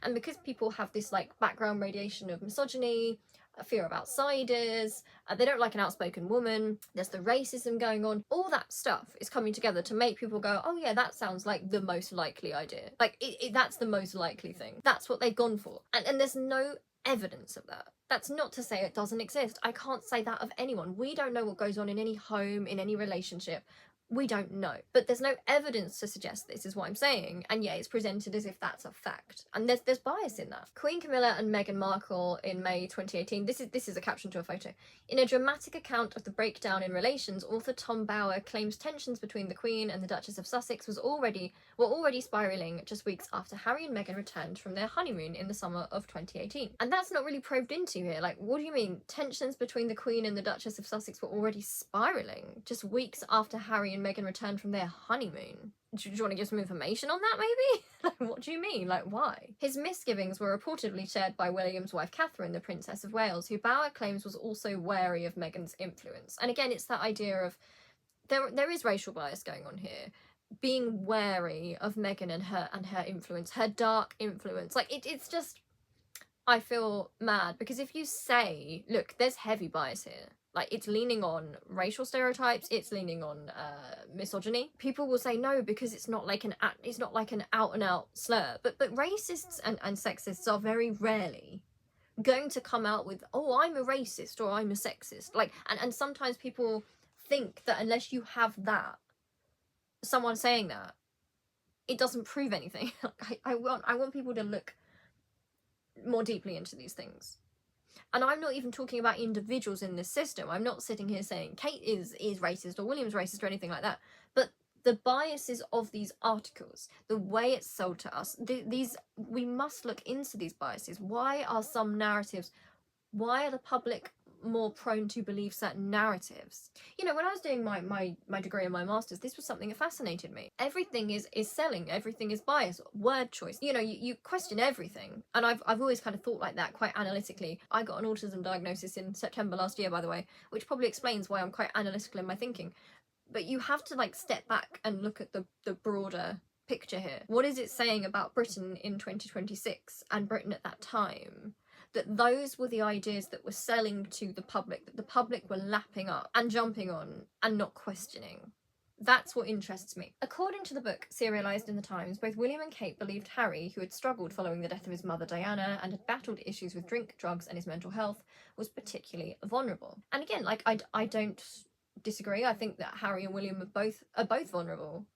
And because people have this like background radiation of misogyny, a fear of outsiders, they don't like an outspoken woman, there's the racism going on, all that stuff is coming together to make people go, oh yeah, that sounds like the most likely idea. Like, that's the most likely thing. That's what they've gone for. And there's no evidence of that. That's not to say it doesn't exist. I can't say that of anyone. We don't know what goes on in any home, in any relationship. We don't know. But there's no evidence to suggest this, is what I'm saying. And yeah, it's presented as if that's a fact. And there's bias in that. Queen Camilla and Meghan Markle in May 2018, this is a caption to a photo. In a dramatic account of the breakdown in relations, author Tom Bower claims tensions between the Queen and the Duchess of Sussex were already spiralling just weeks after Harry and Meghan returned from their honeymoon in the summer of 2018. And that's not really probed into here. Like, what do you mean? Tensions between the Queen and the Duchess of Sussex were already spiralling just weeks after Harry and Meghan returned from their honeymoon. Do you want to give some information on that, maybe? Like, what do you mean? Like, why? His misgivings were reportedly shared by William's wife Catherine, the Princess of Wales, who Bower claims was also wary of Meghan's influence. And again, it's that idea of there is racial bias going on here. Being wary of Meghan and her influence, her dark influence. Like, it's just, I feel mad because if you say, look, there's heavy bias here. Like, it's leaning on racial stereotypes, it's leaning on misogyny. People will say no because it's not like an out and out slur. But racists and sexists are very rarely going to come out with, oh, I'm a racist or I'm a sexist. Like, and sometimes people think that unless you have that, someone saying that, it doesn't prove anything. I want people to look more deeply into these things. And I'm not even talking about individuals in this system. I'm not sitting here saying Kate is racist or William's racist or anything like that. But the biases of these articles, the way it's sold to us, we must look into these biases. Why are some narratives, why are the public more prone to believe certain narratives? You know, when I was doing my degree and my master's, this was something that fascinated me. Everything is selling, everything is bias, word choice. You know, you question everything. And I've always kind of thought like that, quite analytically. I got an autism diagnosis in September last year, by the way, which probably explains why I'm quite analytical in my thinking. But you have to like step back and look at the broader picture here. What is it saying about Britain in 2026 and Britain at that time? That those were the ideas that were selling to the public, that the public were lapping up and jumping on and not questioning. That's what interests me. According to the book serialised in the Times, both William and Kate believed Harry, who had struggled following the death of his mother Diana and had battled issues with drink, drugs and his mental health, was particularly vulnerable. And again, like, I don't disagree. I think that Harry and William are both vulnerable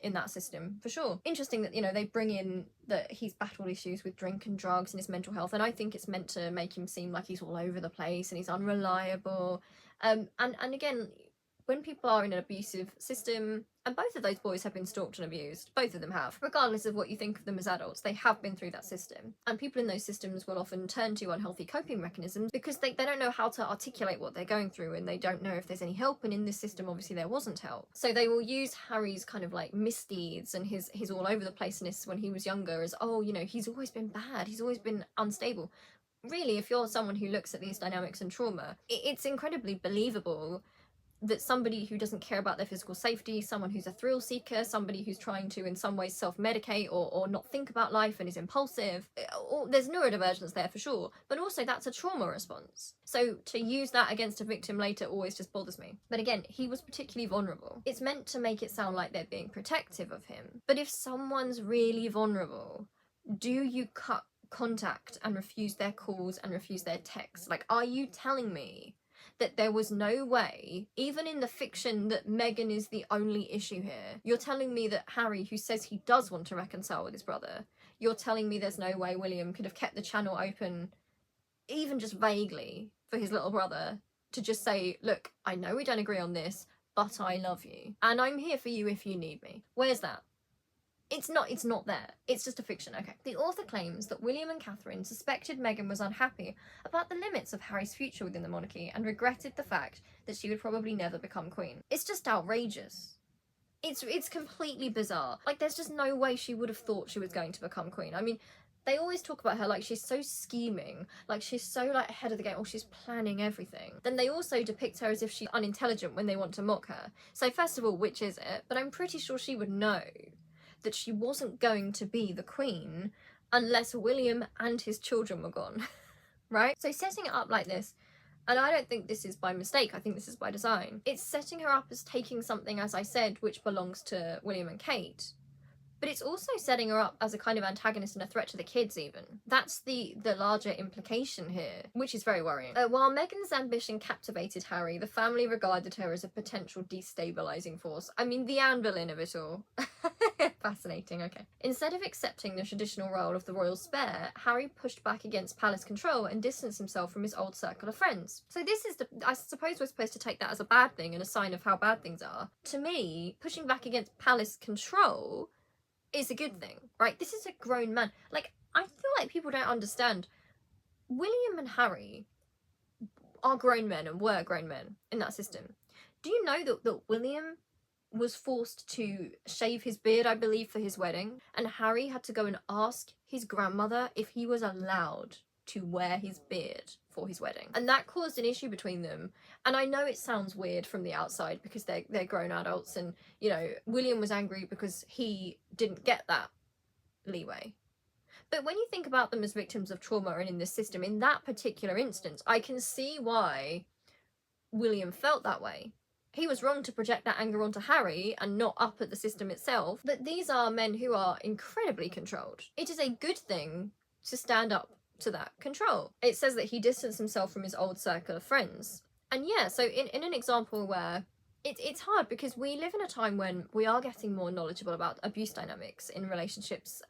in that system, for sure. Interesting that, you know, they bring in that he's battled issues with drink and drugs and his mental health, and I think it's meant to make him seem like he's all over the place and he's unreliable. And again, when people are in an abusive system, and both of those boys have been stalked and abused, both of them have, regardless of what you think of them as adults, they have been through that system. And people in those systems will often turn to unhealthy coping mechanisms because they don't know how to articulate what they're going through, and they don't know if there's any help, and in this system obviously there wasn't help. So they will use Harry's kind of like misdeeds and his all over the placeness when he was younger as, oh, you know, he's always been bad, he's always been unstable. Really, if you're someone who looks at these dynamics and trauma, it's incredibly believable that somebody who doesn't care about their physical safety, someone who's a thrill seeker, somebody who's trying to in some ways self-medicate or not think about life and is impulsive, there's neurodivergence there for sure, but also that's a trauma response. So to use that against a victim later always just bothers me. But again, he was particularly vulnerable. It's meant to make it sound like they're being protective of him. But if someone's really vulnerable, do you cut contact and refuse their calls and refuse their texts? Like, are you telling me that there was no way, even in the fiction that Meghan is the only issue here, you're telling me that Harry, who says he does want to reconcile with his brother, you're telling me there's no way William could have kept the channel open even just vaguely, for his little brother to just say, look, I know we don't agree on this, but I love you, and I'm here for you if you need me. Where's that? It's not there. It's just a fiction. Okay. The author claims that William and Catherine suspected Meghan was unhappy about the limits of Harry's future within the monarchy and regretted the fact that she would probably never become queen. It's just outrageous. It's completely bizarre. Like, there's just no way she would have thought she was going to become queen. I mean, they always talk about her like she's so scheming, like she's so like ahead of the game, or she's planning everything. Then they also depict her as if she's unintelligent when they want to mock her. So first of all, which is it? But I'm pretty sure she would know that she wasn't going to be the queen unless William and his children were gone, right? So setting it up like this, and I don't think this is by mistake, I think this is by design, it's setting her up as taking something, as I said, which belongs to William and Kate, but it's also setting her up as a kind of antagonist and a threat to the kids even. That's the larger implication here, which is very worrying. While Meghan's ambition captivated Harry, the family regarded her as a potential destabilising force. I mean, the Anne Boleyn of it all. Fascinating, okay. Instead of accepting the traditional role of the royal spare, Harry pushed back against palace control and distanced himself from his old circle of friends. So this is I suppose we're supposed to take that as a bad thing and a sign of how bad things are. To me, pushing back against palace control is a good thing, right? This is a grown man. Like, I feel like people don't understand. William and Harry are grown men and were grown men in that system. Do you know that William was forced to shave his beard, I believe, for his wedding, and Harry had to go and ask his grandmother if he was allowed to wear his beard for his wedding, and that caused an issue between them. And I know it sounds weird from the outside because they're grown adults, and you know, William was angry because he didn't get that leeway. But when you think about them as victims of trauma and in this system, in that particular instance, I can see why William felt that way. He was wrong to project that anger onto Harry and not up at the system itself, but these are men who are incredibly controlled. It is a good thing to stand up to that control. It says that he distanced himself from his old circle of friends. And yeah, so in an example where it's hard because we live in a time when we are getting more knowledgeable about abuse dynamics in relationships,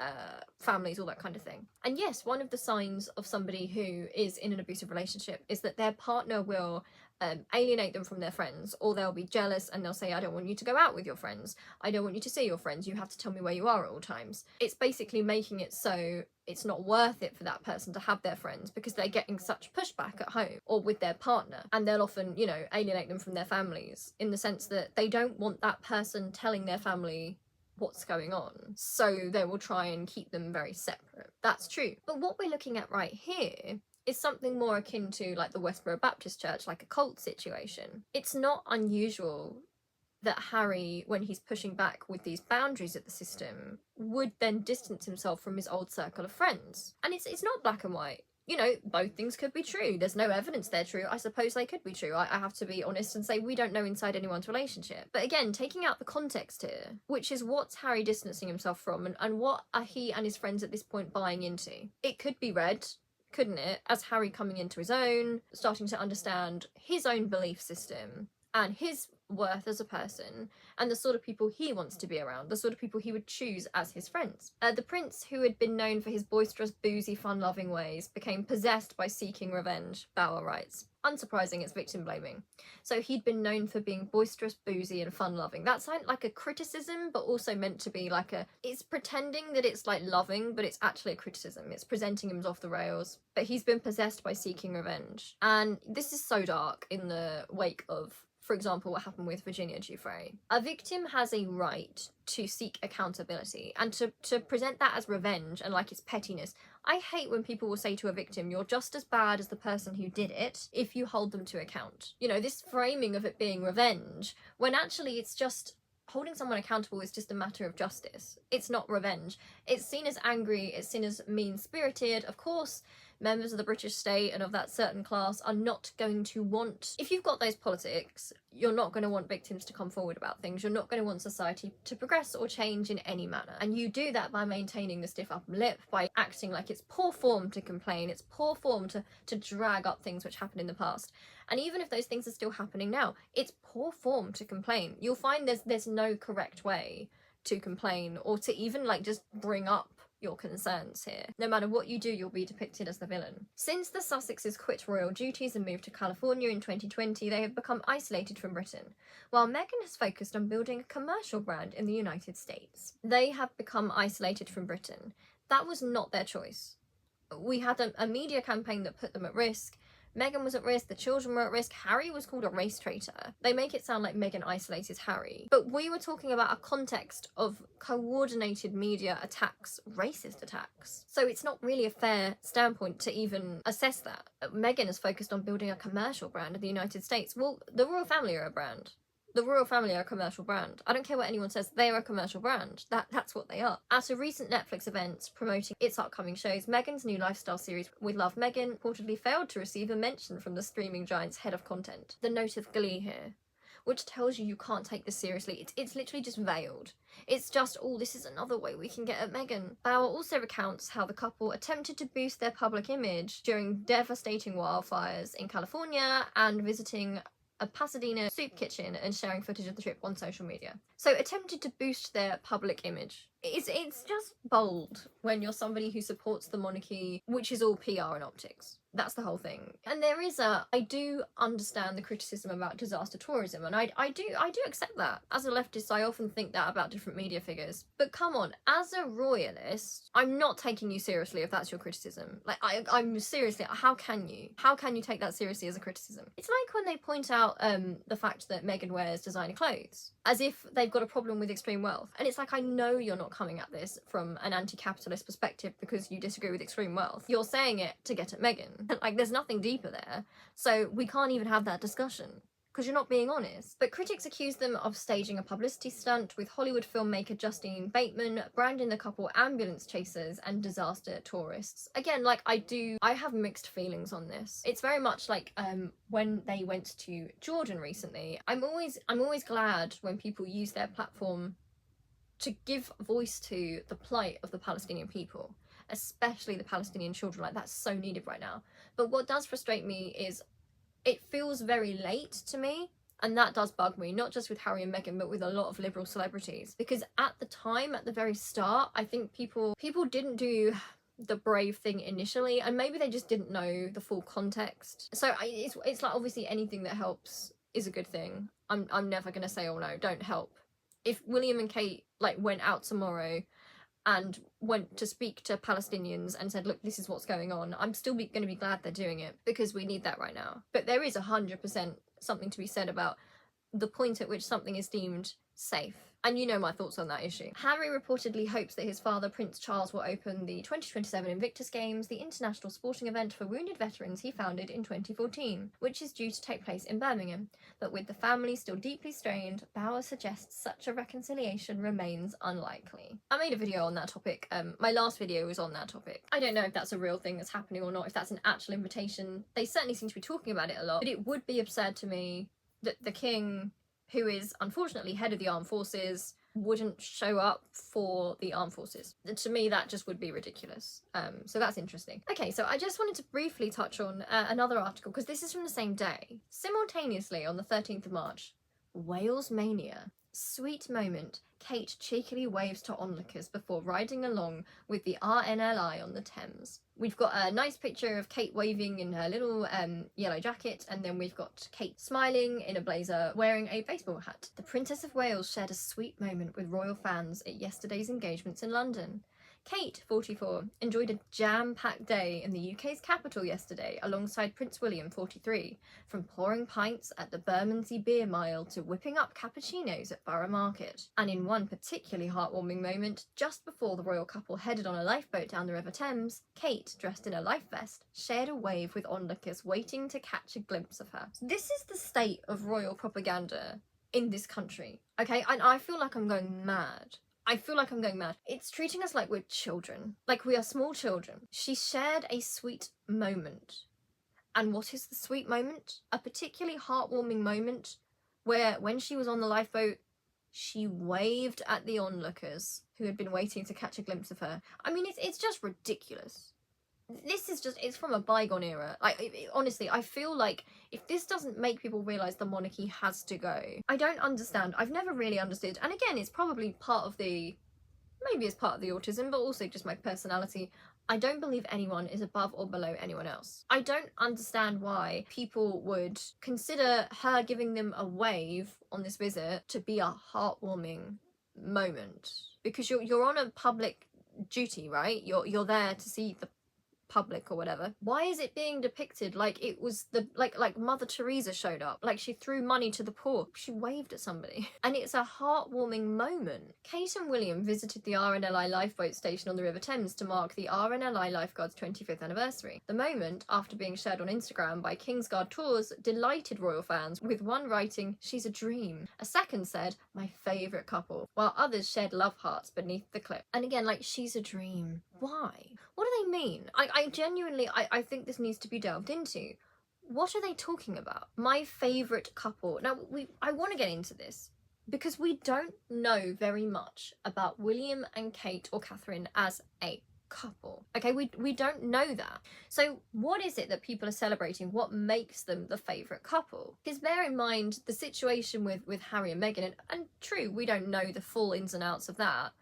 families, all that kind of thing. And yes, one of the signs of somebody who is in an abusive relationship is that their partner will alienate them from their friends, or they'll be jealous and they'll say, I don't want you to go out with your friends, I don't want you to see your friends, you have to tell me where you are at all times. It's basically making it so it's not worth it for that person to have their friends because they're getting such pushback at home or with their partner, and they'll often, you know, alienate them from their families in the sense that they don't want that person telling their family what's going on, so they will try and keep them very separate. That's true. But what we're looking at right here is something more akin to like the Westboro Baptist Church, like a cult situation. It's not unusual that Harry, when he's pushing back with these boundaries of the system, would then distance himself from his old circle of friends. And it's not black and white. You know, both things could be true. There's no evidence they're true. I suppose they could be true. I have to be honest and say we don't know inside anyone's relationship. But again, taking out the context here, which is what's Harry distancing himself from, and what are he and his friends at this point buying into? It could be read, couldn't it, as Harry coming into his own, starting to understand his own belief system and his worth as a person, and the sort of people he wants to be around, the sort of people he would choose as his friends. The prince, who had been known for his boisterous, boozy, fun-loving ways, became possessed by seeking revenge, Bower writes. Unsurprising, it's victim blaming. So he'd been known for being boisterous, boozy, and fun-loving. That sounds like a criticism, but also meant to be like it's pretending that it's like loving, but it's actually a criticism. It's presenting him as off the rails. But he's been possessed by seeking revenge. And this is so dark in the wake of, for example, what happened with Virginia Giuffre. A victim has a right to seek accountability and to present that as revenge and like it's pettiness. I hate when people will say to a victim, you're just as bad as the person who did it if you hold them to account. You know, this framing of it being revenge, when actually it's just holding someone accountable is just a matter of justice. It's not revenge. It's seen as angry, it's seen as mean-spirited. Of course, members of the British state and of that certain class are not going to want, if you've got those politics, you're not going to want victims to come forward about things. You're not going to want society to progress or change in any manner. And you do that by maintaining the stiff upper lip, by acting like it's poor form to complain, it's poor form to drag up things which happened in the past. And even if those things are still happening now, it's poor form to complain. You'll find there's no correct way to complain or to even like just bring up your concerns here. No matter what you do, you'll be depicted as the villain. Since the Sussexes quit royal duties and moved to California in 2020, they have become isolated from Britain, while Meghan has focused on building a commercial brand in the United States. They have become isolated from Britain. That was not their choice. We had a media campaign that put them at risk. Meghan was at risk, the children were at risk, Harry was called a race traitor. They make it sound like Meghan isolated Harry. But we were talking about a context of coordinated media attacks, racist attacks. So it's not really a fair standpoint to even assess that. Meghan is focused on building a commercial brand in the United States. Well, the royal family are a brand. The royal family are a commercial brand. I don't care what anyone says, they are a commercial brand. That's what they are. At a recent Netflix event promoting its upcoming shows, Meghan's new lifestyle series, We Love Meghan, reportedly failed to receive a mention from the streaming giant's head of content. The note of glee here, which tells you can't take this seriously. It's literally just veiled. It's just, oh, this is another way we can get at Meghan. Bauer also recounts how the couple attempted to boost their public image during devastating wildfires in California and visiting a Pasadena soup kitchen and sharing footage of the trip on social media. So attempted to boost their public image. It's just bold when you're somebody who supports the monarchy, which is all PR and optics. That's the whole thing. And I do understand the criticism about disaster tourism, and I do accept that. As a leftist, I often think that about different media figures. But come on, as a royalist, I'm not taking you seriously if that's your criticism. Like, I'm seriously, how can you? How can you take that seriously as a criticism? It's like when they point out the fact that Meghan wears designer clothes, as if they've got a problem with extreme wealth. And it's like, I know you're not coming at this from an anti-capitalist perspective because you disagree with extreme wealth. You're saying it to get at Meghan. Like, there's nothing deeper there. So we can't even have that discussion because you're not being honest. But critics accuse them of staging a publicity stunt, with Hollywood filmmaker Justine Bateman branding the couple ambulance chasers and disaster tourists. Again, like, I have mixed feelings on this. It's very much like when they went to Jordan recently. I'm always glad when people use their platform to give voice to the plight of the Palestinian people, especially the Palestinian children. Like, that's so needed right now. But what does frustrate me is it feels very late to me, and that does bug me, not just with Harry and Meghan, but with a lot of liberal celebrities. Because at the time, at the very start, I think people didn't do the brave thing initially, and maybe they just didn't know the full context. So it's like, obviously anything that helps is a good thing. I'm never gonna say, oh no, don't help. If William and Kate like went out tomorrow and went to speak to Palestinians and said, look, this is what's going on, I'm still going to be glad they're doing it, because we need that right now. But there is 100% something to be said about the point at which something is deemed safe. And you know my thoughts on that issue. Harry reportedly hopes that his father, Prince Charles, will open the 2027 Invictus Games, the international sporting event for wounded veterans he founded in 2014, which is due to take place in Birmingham. But with the family still deeply strained, Bauer suggests such a reconciliation remains unlikely. I made a video on that topic. My last video was on that topic. I don't know if that's a real thing that's happening or not, if that's an actual invitation. They certainly seem to be talking about it a lot, but it would be absurd to me that the king, who is unfortunately head of the armed forces, wouldn't show up for the armed forces. To me, that just would be ridiculous. So that's interesting. Okay, so I just wanted to briefly touch on another article, because this is from the same day. Simultaneously, on the 13th of March, Wales mania. Sweet moment. Kate cheekily waves to onlookers before riding along with the RNLI on the Thames. We've got a nice picture of Kate waving in her little yellow jacket, and then we've got Kate smiling in a blazer, wearing a baseball hat. The Princess of Wales shared a sweet moment with royal fans at yesterday's engagements in London. Kate, 44, enjoyed a jam-packed day in the UK's capital yesterday alongside Prince William, 43, from pouring pints at the Bermondsey Beer Mile to whipping up cappuccinos at Borough Market. And in one particularly heartwarming moment, just before the royal couple headed on a lifeboat down the River Thames, Kate, dressed in a life vest, shared a wave with onlookers waiting to catch a glimpse of her. This is the state of royal propaganda in this country, okay? And I feel like I'm going mad. It's treating us like we're children, like we are small children. She shared a sweet moment. And what is the sweet moment? A particularly heartwarming moment where, when she was on the lifeboat, she waved at the onlookers who had been waiting to catch a glimpse of her. I mean, it's just ridiculous. This is just, it's from a bygone era. Honestly, I feel like if this doesn't make people realise the monarchy has to go, I don't understand. I've never really understood. And again, it's probably part of the maybe it's part of the autism, but also just my personality. I don't believe anyone is above or below anyone else. I don't understand why people would consider her giving them a wave on this visit to be a heartwarming moment, because you're on a public duty, right? You're there to see the public or whatever. Why is it being depicted like it was the like Mother Teresa showed up, like she threw money to the poor, she waved at somebody, and it's a heartwarming moment? Kate and William visited the RNLI lifeboat station on the River Thames to mark the RNLI lifeguards 25th anniversary. The moment, after being shared on Instagram by Kingsguard Tours, delighted royal fans, with one writing, "She's a dream." A second said, "My favourite couple," while others shared love hearts beneath the clip. And again, like, she's a dream. Why? What do they mean? I genuinely, I think this needs to be delved into. What are they talking about? My favourite couple. Now, I want to get into this because we don't know very much about William and Kate or Catherine as a couple. Okay, we don't know that. So what is it that people are celebrating? What makes them the favourite couple? Because bear in mind the situation with Harry and Meghan, and true, we don't know the full ins and outs of that,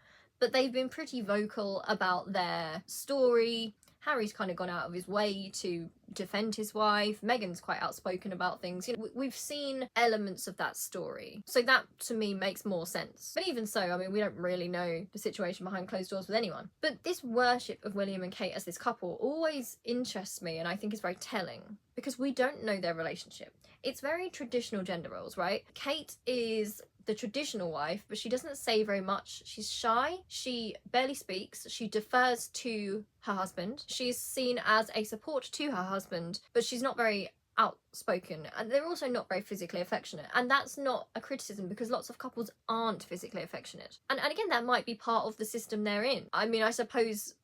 but they've been pretty vocal about their story. Harry's kind of gone out of his way to defend his wife. Meghan's quite outspoken about things. You know, we've seen elements of that story. So that, to me, makes more sense. But even so, I mean, we don't really know the situation behind closed doors with anyone. But this worship of William and Kate as this couple always interests me, and I think is very telling, because we don't know their relationship. It's very traditional gender roles, right? Kate is the traditional wife, but she doesn't say very much. She's shy, she barely speaks, she defers to her husband. She's seen as a support to her husband, but she's not very outspoken, and they're also not very physically affectionate. And that's not a criticism, because lots of couples aren't physically affectionate. And again, that might be part of the system they're in. I mean, I suppose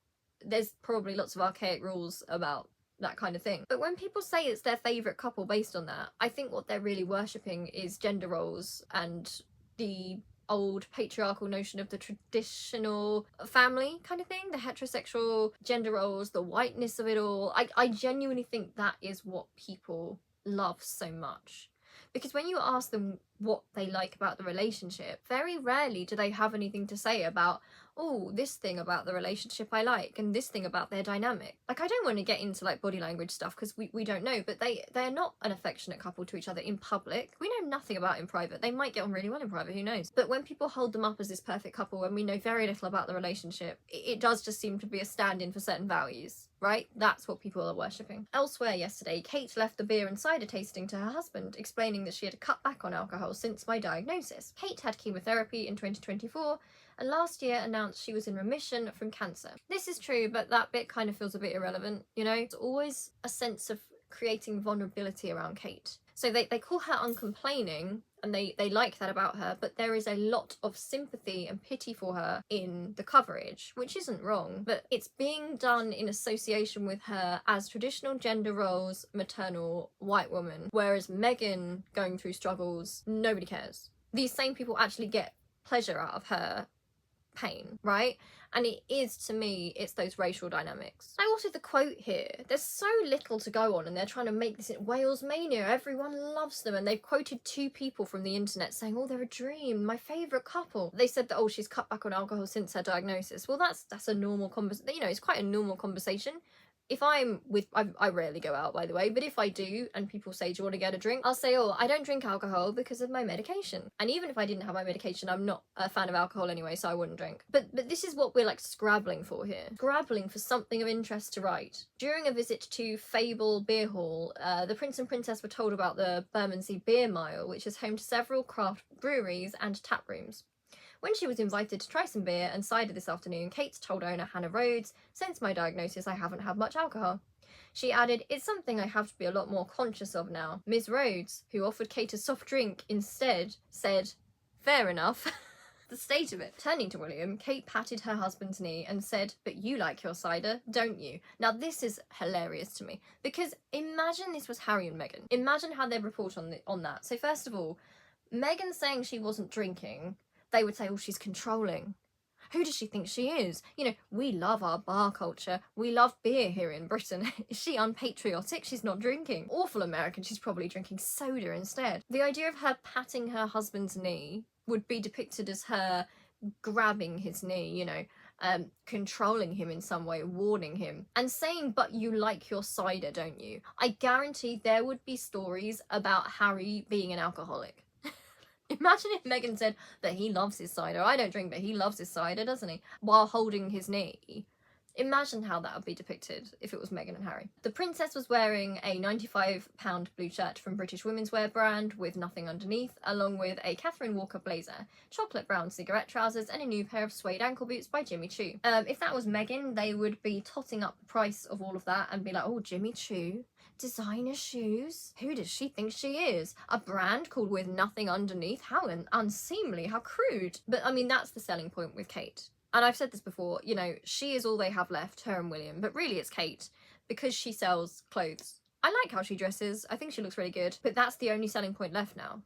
there's probably lots of archaic rules about that kind of thing. But when people say it's their favourite couple based on that, I think what they're really worshipping is gender roles and the old patriarchal notion of the traditional family kind of thing, the heterosexual gender roles, the whiteness of it all. I genuinely think that is what people love so much. Because when you ask them what they like about the relationship, very rarely do they have anything to say about, oh, this thing about the relationship I like, and this thing about their dynamic. Like, I don't want to get into like body language stuff, because we don't know, but they're not an affectionate couple to each other in public. We know nothing about in private. They might get on really well in private, who knows? But when people hold them up as this perfect couple, and we know very little about the relationship, it does just seem to be a stand-in for certain values, right? That's what people are worshipping. Elsewhere yesterday, Kate left the beer and cider tasting to her husband, explaining that she had cut back on alcohol since my diagnosis. Kate had chemotherapy in 2024, and last year announced she was in remission from cancer. This is true, but that bit kind of feels a bit irrelevant, you know? It's always a sense of creating vulnerability around Kate. So they call her uncomplaining, and they like that about her, but there is a lot of sympathy and pity for her in the coverage, which isn't wrong, but it's being done in association with her as traditional gender roles, maternal, white woman, whereas Meghan going through struggles, nobody cares. These same people actually get pleasure out of her pain, right? And it is, to me, it's those racial dynamics. I also, the quote here, there's so little to go on, and they're trying to make this Wales mania, everyone loves them, and they've quoted two people from the internet saying, oh, they're a dream, my favourite couple. They said that, oh, she's cut back on alcohol since her diagnosis. Well, that's a normal conversation, you know, it's quite a normal conversation. If I'm with, I rarely go out, by the way, but if I do and people say, do you want to get a drink? I'll say, oh, I don't drink alcohol because of my medication. And even if I didn't have my medication, I'm not a fan of alcohol anyway, so I wouldn't drink. But this is what we're like scrabbling for here. Scrabbling for something of interest to write. During a visit to Fable Beer Hall, the Prince and Princess were told about the Bermondsey Beer Mile, which is home to several craft breweries and tap rooms. When she was invited to try some beer and cider this afternoon, Kate told owner Hannah Rhodes, since my diagnosis I haven't had much alcohol. She added, it's something I have to be a lot more conscious of now. Ms Rhodes, who offered Kate a soft drink instead, said, fair enough. The state of it. Turning to William, Kate patted her husband's knee and said, but you like your cider, don't you? Now this is hilarious to me, because imagine this was Harry and Meghan. Imagine how they'd report on that. So first of all, Meghan saying she wasn't drinking, they would say, oh, she's controlling. Who does she think she is? You know, we love our bar culture. We love beer here in Britain. Is she unpatriotic? She's not drinking. Awful American. She's probably drinking soda instead. The idea of her patting her husband's knee would be depicted as her grabbing his knee, you know, controlling him in some way, warning him, and saying, but you like your cider, don't you? I guarantee there would be stories about Harry being an alcoholic. Imagine if Meghan said that he loves his cider. I don't drink, but he loves his cider, doesn't he? While holding his knee. Imagine how that would be depicted if it was Meghan and Harry. The princess was wearing a £95 blue shirt from British women's wear brand with nothing underneath, along with a Catherine Walker blazer, chocolate brown cigarette trousers, and a new pair of suede ankle boots by Jimmy Choo. If that was Meghan, they would be totting up the price of all of that and be like, oh, Jimmy Choo, designer shoes? Who does she think she is? A brand called with nothing underneath? How unseemly, how crude. But I mean, that's the selling point with Kate. And I've said this before, you know, she is all they have left, her and William, but really it's Kate, because she sells clothes. I like how she dresses, I think she looks really good, but that's the only selling point left now,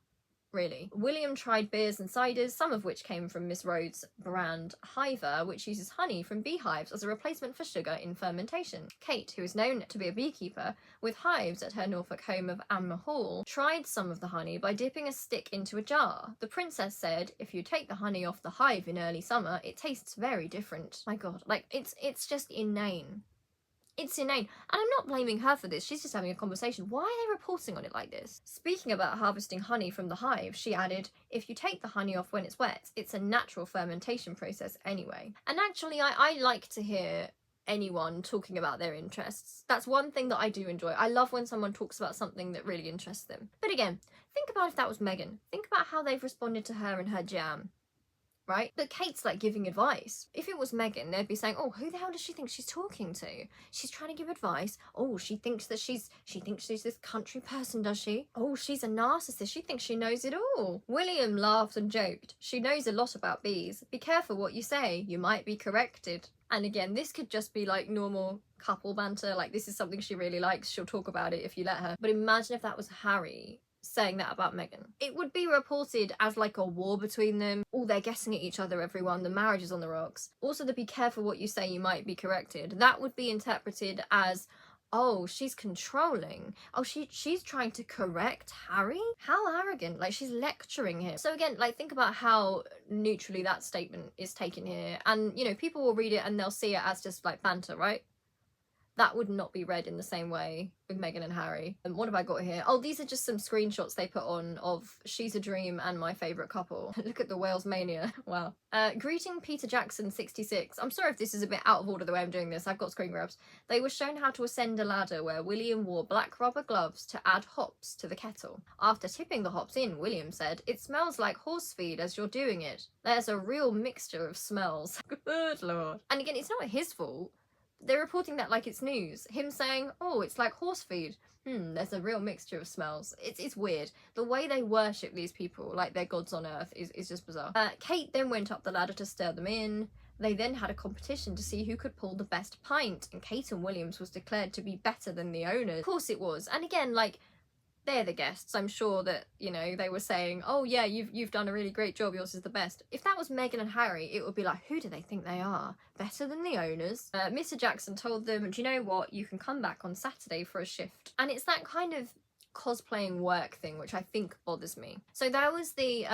really. William tried beers and ciders, some of which came from Miss Rhodes' brand Hiver, which uses honey from beehives as a replacement for sugar in fermentation. Kate, who is known to be a beekeeper with hives at her Norfolk home of Anmer Hall, tried some of the honey by dipping a stick into a jar. The princess said, if you take the honey off the hive in early summer, it tastes very different. My god, like, it's just inane. It's inane. And I'm not blaming her for this, she's just having a conversation. Why are they reporting on it like this? Speaking about harvesting honey from the hive, she added, if you take the honey off when it's wet, it's a natural fermentation process anyway. And actually, I like to hear anyone talking about their interests. That's one thing that I do enjoy. I love when someone talks about something that really interests them. But again, think about if that was Meghan. Think about how they've responded to her and her jam. Right? But Kate's like giving advice. If it was Meghan, they'd be saying, oh, who the hell does she think she's talking to? She's trying to give advice. Oh, she thinks she's this country person, does she? Oh, she's a narcissist. She thinks she knows it all. William laughed and joked. She knows a lot about bees. Be careful what you say. You might be corrected. And again, this could just be like normal couple banter. Like, this is something she really likes. She'll talk about it if you let her. But imagine if that was Harry saying that about Meghan. It would be reported as like a war between them. Oh, they're guessing at each other, everyone. The marriage is on the rocks. Also, the be careful what you say, you might be corrected. That would be interpreted as, oh, she's controlling. Oh, she's trying to correct Harry? How arrogant. Like, she's lecturing him. So again, like, think about how neutrally that statement is taken here. And, you know, people will read it and they'll see it as just like banter, right? That would not be read in the same way with Meghan and Harry. And what have I got here? Oh, these are just some screenshots they put on of She's a Dream and My Favourite Couple. Look at the Wales mania. Wow. Greeting Peter Jackson 66. I'm sorry if this is a bit out of order the way I'm doing this. I've got screen grabs. They were shown how to ascend a ladder where William wore black rubber gloves to add hops to the kettle. After tipping the hops in, William said, it smells like horse feed as you're doing it. There's a real mixture of smells. Good lord. And again, it's not his fault. They're reporting that like it's news. Him saying, oh, it's like horse feed. There's a real mixture of smells. It's weird. The way they worship these people, like they're gods on earth, is just bizarre. Kate then went up the ladder to stir them in. They then had a competition to see who could pull the best pint, and Kate and Williams was declared to be better than the owners. Of course it was. And again, like, they're the guests. I'm sure that, you know, they were saying, oh yeah, you've done a really great job, yours is the best. If that was Meghan and Harry, it would be like, who do they think they are? Better than the owners? Mr. Jackson told them, do you know what? You can come back on Saturday for a shift. And it's that kind of cosplaying work thing which I think bothers me. So that was the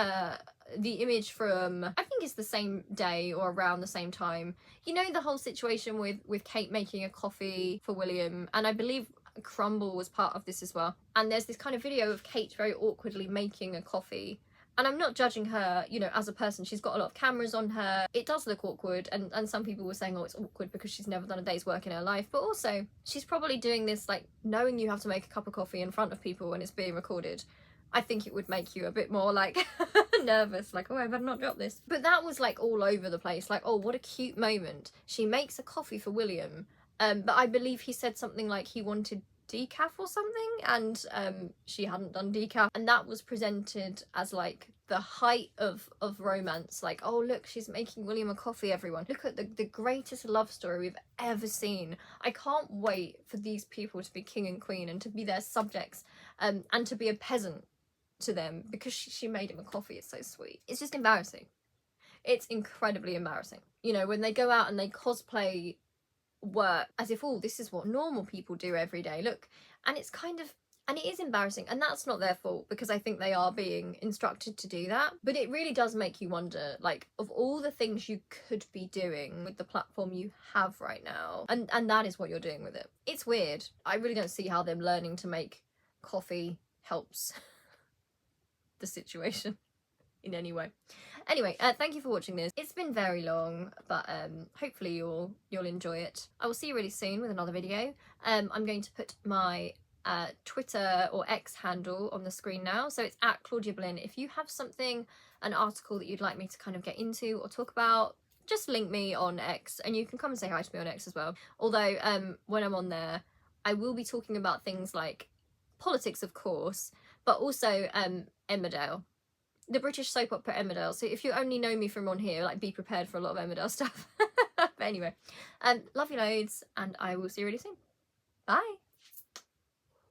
image from, I think it's the same day or around the same time. You know, the whole situation with Kate making a coffee for William, and I believe Crumble was part of this as well. And there's this kind of video of Kate very awkwardly making a coffee. And I'm not judging her, you know, as a person. She's got a lot of cameras on her. It does look awkward. And some people were saying, oh, it's awkward because she's never done a day's work in her life. But also, she's probably doing this, like, knowing you have to make a cup of coffee in front of people when it's being recorded. I think it would make you a bit more, like, nervous. Like, oh, I better not drop this. But that was, like, all over the place. Like, oh, what a cute moment. She makes a coffee for William. But I believe he said something like he wanted decaf or something, and she hadn't done decaf, and that was presented as like the height of romance. Like, oh look, she's making William a coffee, everyone. Look at the greatest love story we've ever seen. I can't wait for these people to be king and queen and to be their subjects, and to be a peasant to them because she made him a coffee. It's so sweet. It's just embarrassing. It's incredibly embarrassing. You know, when they go out and they cosplay work as if, oh, this is what normal people do every day, look. And it's kind of, And it is embarrassing, and that's not their fault, because I think they are being instructed to do that. But it really does make you wonder, like, of all the things you could be doing with the platform you have right now, and that is what you're doing with it. It's weird. I really don't see how them learning to make coffee helps the situation in any way. Anyway, thank you for watching this. It's been very long, but hopefully you'll enjoy it. I will see you really soon with another video. I'm going to put my Twitter or X handle on the screen now, so it's at Claudia Boleyn. If you have something, an article that you'd like me to kind of get into or talk about, just link me on X, and you can come and say hi to me on X as well. Although when I'm on there, I will be talking about things like politics, of course, but also Emmerdale, the British soap opera Emmerdale. So if you only know me from on here, like, be prepared for a lot of Emmerdale stuff. But anyway, love you loads, and I will see you really soon. Bye.